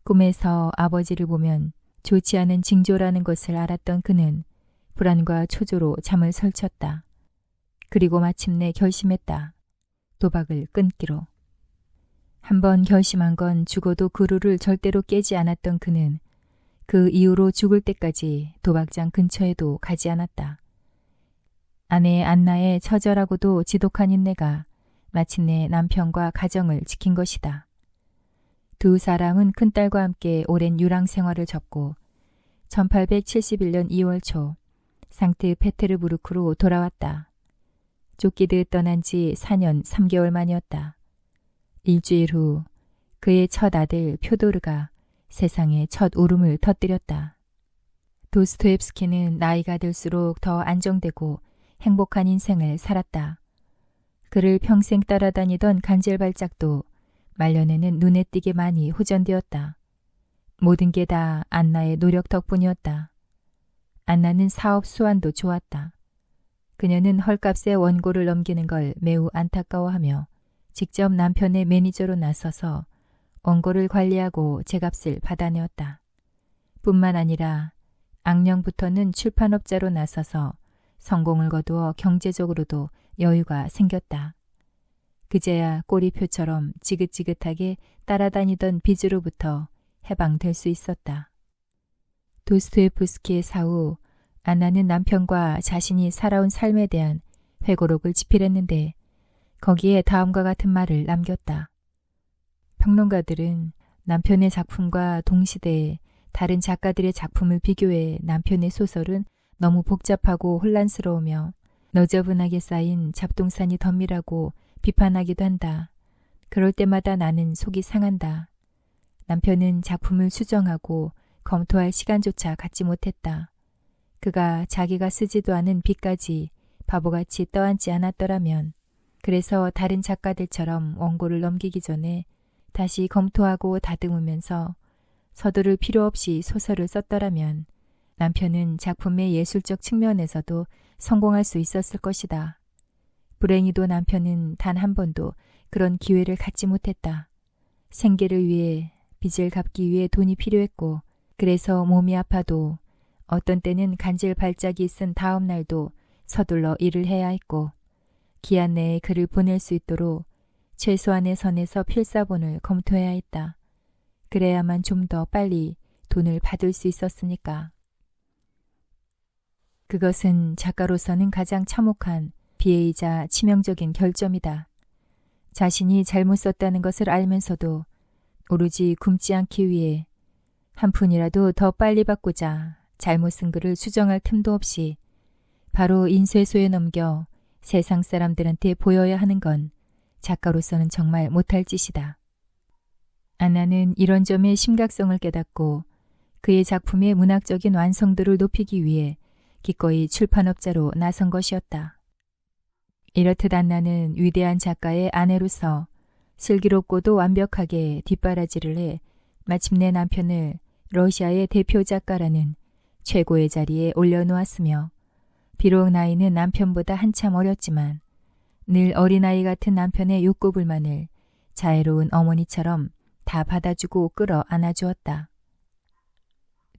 꿈에서 아버지를 보면 좋지 않은 징조라는 것을 알았던 그는 불안과 초조로 잠을 설쳤다. 그리고 마침내 결심했다. 도박을 끊기로. 한번 결심한 건 죽어도 그 룰을 절대로 깨지 않았던 그는 그 이후로 죽을 때까지 도박장 근처에도 가지 않았다. 아내 안나의 처절하고도 지독한 인내가 마침내 남편과 가정을 지킨 것이다. 두 사람은 큰딸과 함께 오랜 유랑 생활을 접고 1871년 2월 초 상트페테르부르크로 돌아왔다. 쫓기듯 떠난 지 4년 3개월 만이었다. 일주일 후 그의 첫 아들 표도르가 세상에 첫 울음을 터뜨렸다. 도스토옙스키는 나이가 들수록 더 안정되고 행복한 인생을 살았다. 그를 평생 따라다니던 간질발작도 말년에는 눈에 띄게 많이 호전되었다. 모든 게 다 안나의 노력 덕분이었다. 안나는 사업 수완도 좋았다. 그녀는 헐값에 원고를 넘기는 걸 매우 안타까워하며 직접 남편의 매니저로 나서서 원고를 관리하고 제값을 받아내었다. 뿐만 아니라 악령부터는 출판업자로 나서서 성공을 거두어 경제적으로도 여유가 생겼다. 그제야 꼬리표처럼 지긋지긋하게 따라다니던 빚으로부터 해방될 수 있었다. 도스토예프스키의 사후 안나는 남편과 자신이 살아온 삶에 대한 회고록을 집필했는데 거기에 다음과 같은 말을 남겼다. 평론가들은 남편의 작품과 동시대의 다른 작가들의 작품을 비교해 남편의 소설은 너무 복잡하고 혼란스러우며 너저분하게 쌓인 잡동사니 덤이라고 비판하기도 한다. 그럴 때마다 나는 속이 상한다. 남편은 작품을 수정하고 검토할 시간조차 갖지 못했다. 그가 자기가 쓰지도 않은 빚까지 바보같이 떠안지 않았더라면, 그래서 다른 작가들처럼 원고를 넘기기 전에 다시 검토하고 다듬으면서 서두를 필요 없이 소설을 썼더라면 남편은 작품의 예술적 측면에서도 성공할 수 있었을 것이다. 불행히도 남편은 단 한 번도 그런 기회를 갖지 못했다. 생계를 위해 빚을 갚기 위해 돈이 필요했고, 그래서 몸이 아파도 어떤 때는 간질 발작이 있은 다음 날도 서둘러 일을 해야 했고, 기한 내에 글을 보낼 수 있도록 최소한의 선에서 필사본을 검토해야 했다. 그래야만 좀 더 빨리 돈을 받을 수 있었으니까. 그것은 작가로서는 가장 참혹한 비애이자 치명적인 결점이다. 자신이 잘못 썼다는 것을 알면서도 오로지 굶지 않기 위해 한 푼이라도 더 빨리 받고자 잘못 쓴 글을 수정할 틈도 없이 바로 인쇄소에 넘겨 세상 사람들한테 보여야 하는 건 작가로서는 정말 못할 짓이다. 안나는 이런 점의 심각성을 깨닫고 그의 작품의 문학적인 완성도를 높이기 위해 기꺼이 출판업자로 나선 것이었다. 이렇듯 안나는 위대한 작가의 아내로서 슬기롭고도 완벽하게 뒷바라지를 해 마침내 남편을 러시아의 대표 작가라는 최고의 자리에 올려놓았으며, 비록 나이는 남편보다 한참 어렸지만 늘 어린아이 같은 남편의 욕구불만을 자애로운 어머니처럼 다 받아주고 끌어 안아주었다.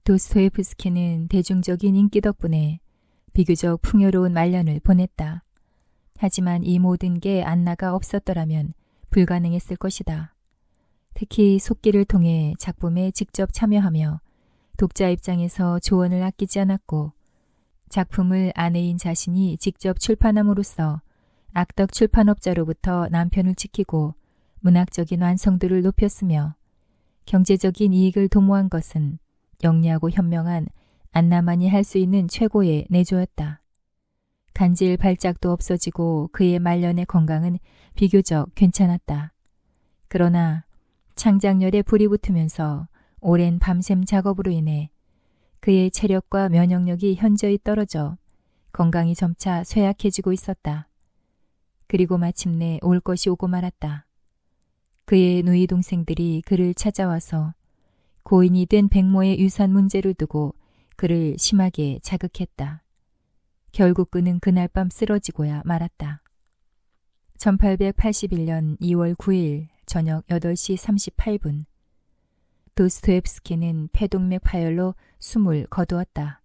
도스토옙스키는 대중적인 인기 덕분에 비교적 풍요로운 말년을 보냈다. 하지만 이 모든 게 안나가 없었더라면 불가능했을 것이다. 특히 속기를 통해 작품에 직접 참여하며 독자 입장에서 조언을 아끼지 않았고, 작품을 아내인 자신이 직접 출판함으로써 악덕 출판업자로부터 남편을 지키고 문학적인 완성도를 높였으며, 경제적인 이익을 도모한 것은 영리하고 현명한 안나만이 할 수 있는 최고의 내조였다. 간질 발작도 없어지고 그의 말년의 건강은 비교적 괜찮았다. 그러나 창작열에 불이 붙으면서 오랜 밤샘 작업으로 인해 그의 체력과 면역력이 현저히 떨어져 건강이 점차 쇠약해지고 있었다. 그리고 마침내 올 것이 오고 말았다. 그의 누이 동생들이 그를 찾아와서 고인이 된 백모의 유산 문제를 두고 그를 심하게 자극했다. 결국 그는 그날 밤 쓰러지고야 말았다. 1881년 2월 9일 저녁 8시 38분 도스토옙스키는 폐동맥 파열로 숨을 거두었다.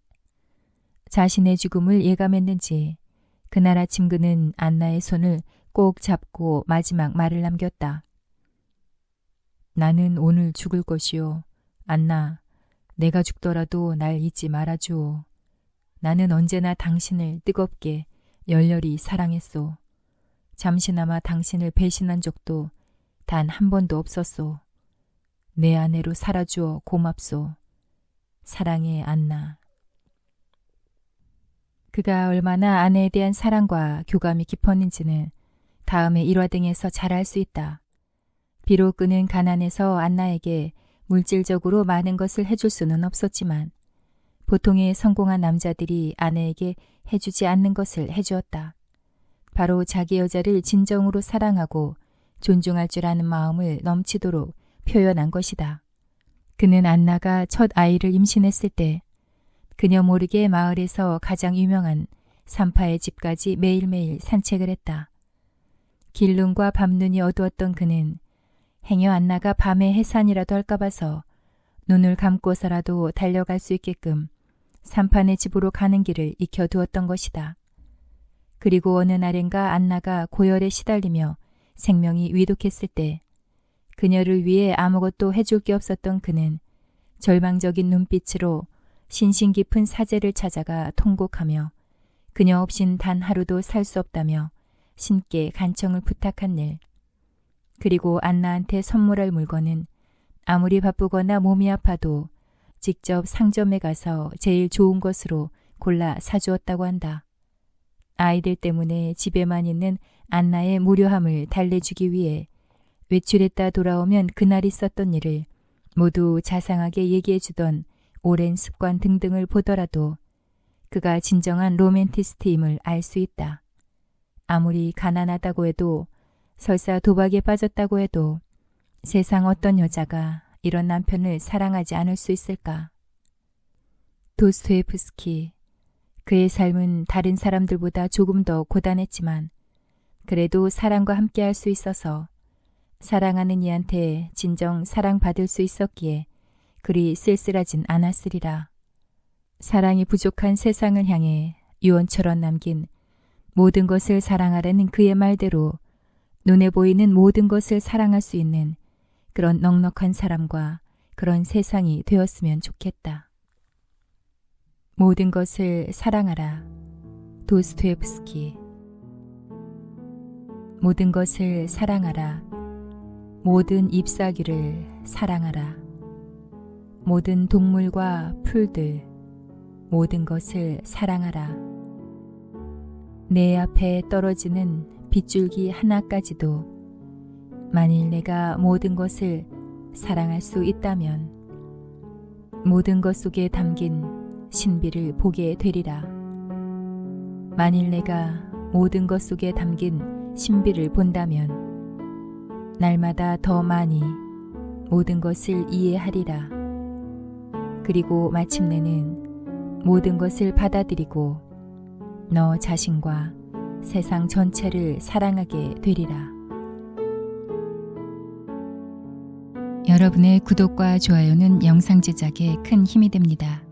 자신의 죽음을 예감했는지 그날 아침 그는 안나의 손을 꼭 잡고 마지막 말을 남겼다. 나는 오늘 죽을 것이오. 안나, 내가 죽더라도 날 잊지 말아주오. 나는 언제나 당신을 뜨겁게 열렬히 사랑했소. 잠시나마 당신을 배신한 적도 단 한 번도 없었소. 내 아내로 살아주어 고맙소. 사랑해, 안나. 그가 얼마나 아내에 대한 사랑과 교감이 깊었는지는 다음의 일화 등에서 잘 알 수 있다. 비록 그는 가난해서 안나에게 물질적으로 많은 것을 해줄 수는 없었지만 보통의 성공한 남자들이 아내에게 해주지 않는 것을 해주었다. 바로 자기 여자를 진정으로 사랑하고 존중할 줄 아는 마음을 넘치도록 표현한 것이다. 그는 안나가 첫 아이를 임신했을 때 그녀 모르게 마을에서 가장 유명한 산파의 집까지 매일매일 산책을 했다. 길눈과 밤눈이 어두웠던 그는 행여 안나가 밤에 해산이라도 할까 봐서 눈을 감고서라도 달려갈 수 있게끔 산판의 집으로 가는 길을 익혀두었던 것이다. 그리고 어느 날엔가 안나가 고열에 시달리며 생명이 위독했을 때 그녀를 위해 아무것도 해줄 게 없었던 그는 절망적인 눈빛으로 신신 깊은 사제를 찾아가 통곡하며 그녀 없인 단 하루도 살 수 없다며 신께 간청을 부탁한 일. 그리고 안나한테 선물할 물건은 아무리 바쁘거나 몸이 아파도 직접 상점에 가서 제일 좋은 것으로 골라 사주었다고 한다. 아이들 때문에 집에만 있는 안나의 무료함을 달래주기 위해 외출했다 돌아오면 그날 있었던 일을 모두 자상하게 얘기해주던 오랜 습관 등등을 보더라도 그가 진정한 로맨티스트임을 알 수 있다. 아무리 가난하다고 해도 설사 도박에 빠졌다고 해도 세상 어떤 여자가 이런 남편을 사랑하지 않을 수 있을까? 도스토옙스키, 그의 삶은 다른 사람들보다 조금 더 고단했지만 그래도 사랑과 함께할 수 있어서 사랑하는 이한테 진정 사랑받을 수 있었기에 그리 쓸쓸하진 않았으리라. 사랑이 부족한 세상을 향해 유언처럼 남긴 모든 것을 사랑하라는 그의 말대로 눈에 보이는 모든 것을 사랑할 수 있는 그런 넉넉한 사람과 그런 세상이 되었으면 좋겠다. 모든 것을 사랑하라. 도스토옙스키. 모든 것을 사랑하라. 모든 잎사귀를 사랑하라. 모든 동물과 풀들, 모든 것을 사랑하라. 내 앞에 떨어지는 빗줄기 하나까지도 만일 내가 모든 것을 사랑할 수 있다면 모든 것 속에 담긴 신비를 보게 되리라. 만일 내가 모든 것 속에 담긴 신비를 본다면 날마다 더 많이 모든 것을 이해하리라. 그리고 마침내는 모든 것을 받아들이고 너 자신과 세상 전체를 사랑하게 되리라. 여러분의 구독과 좋아요는 영상 제작에 큰 힘이 됩니다.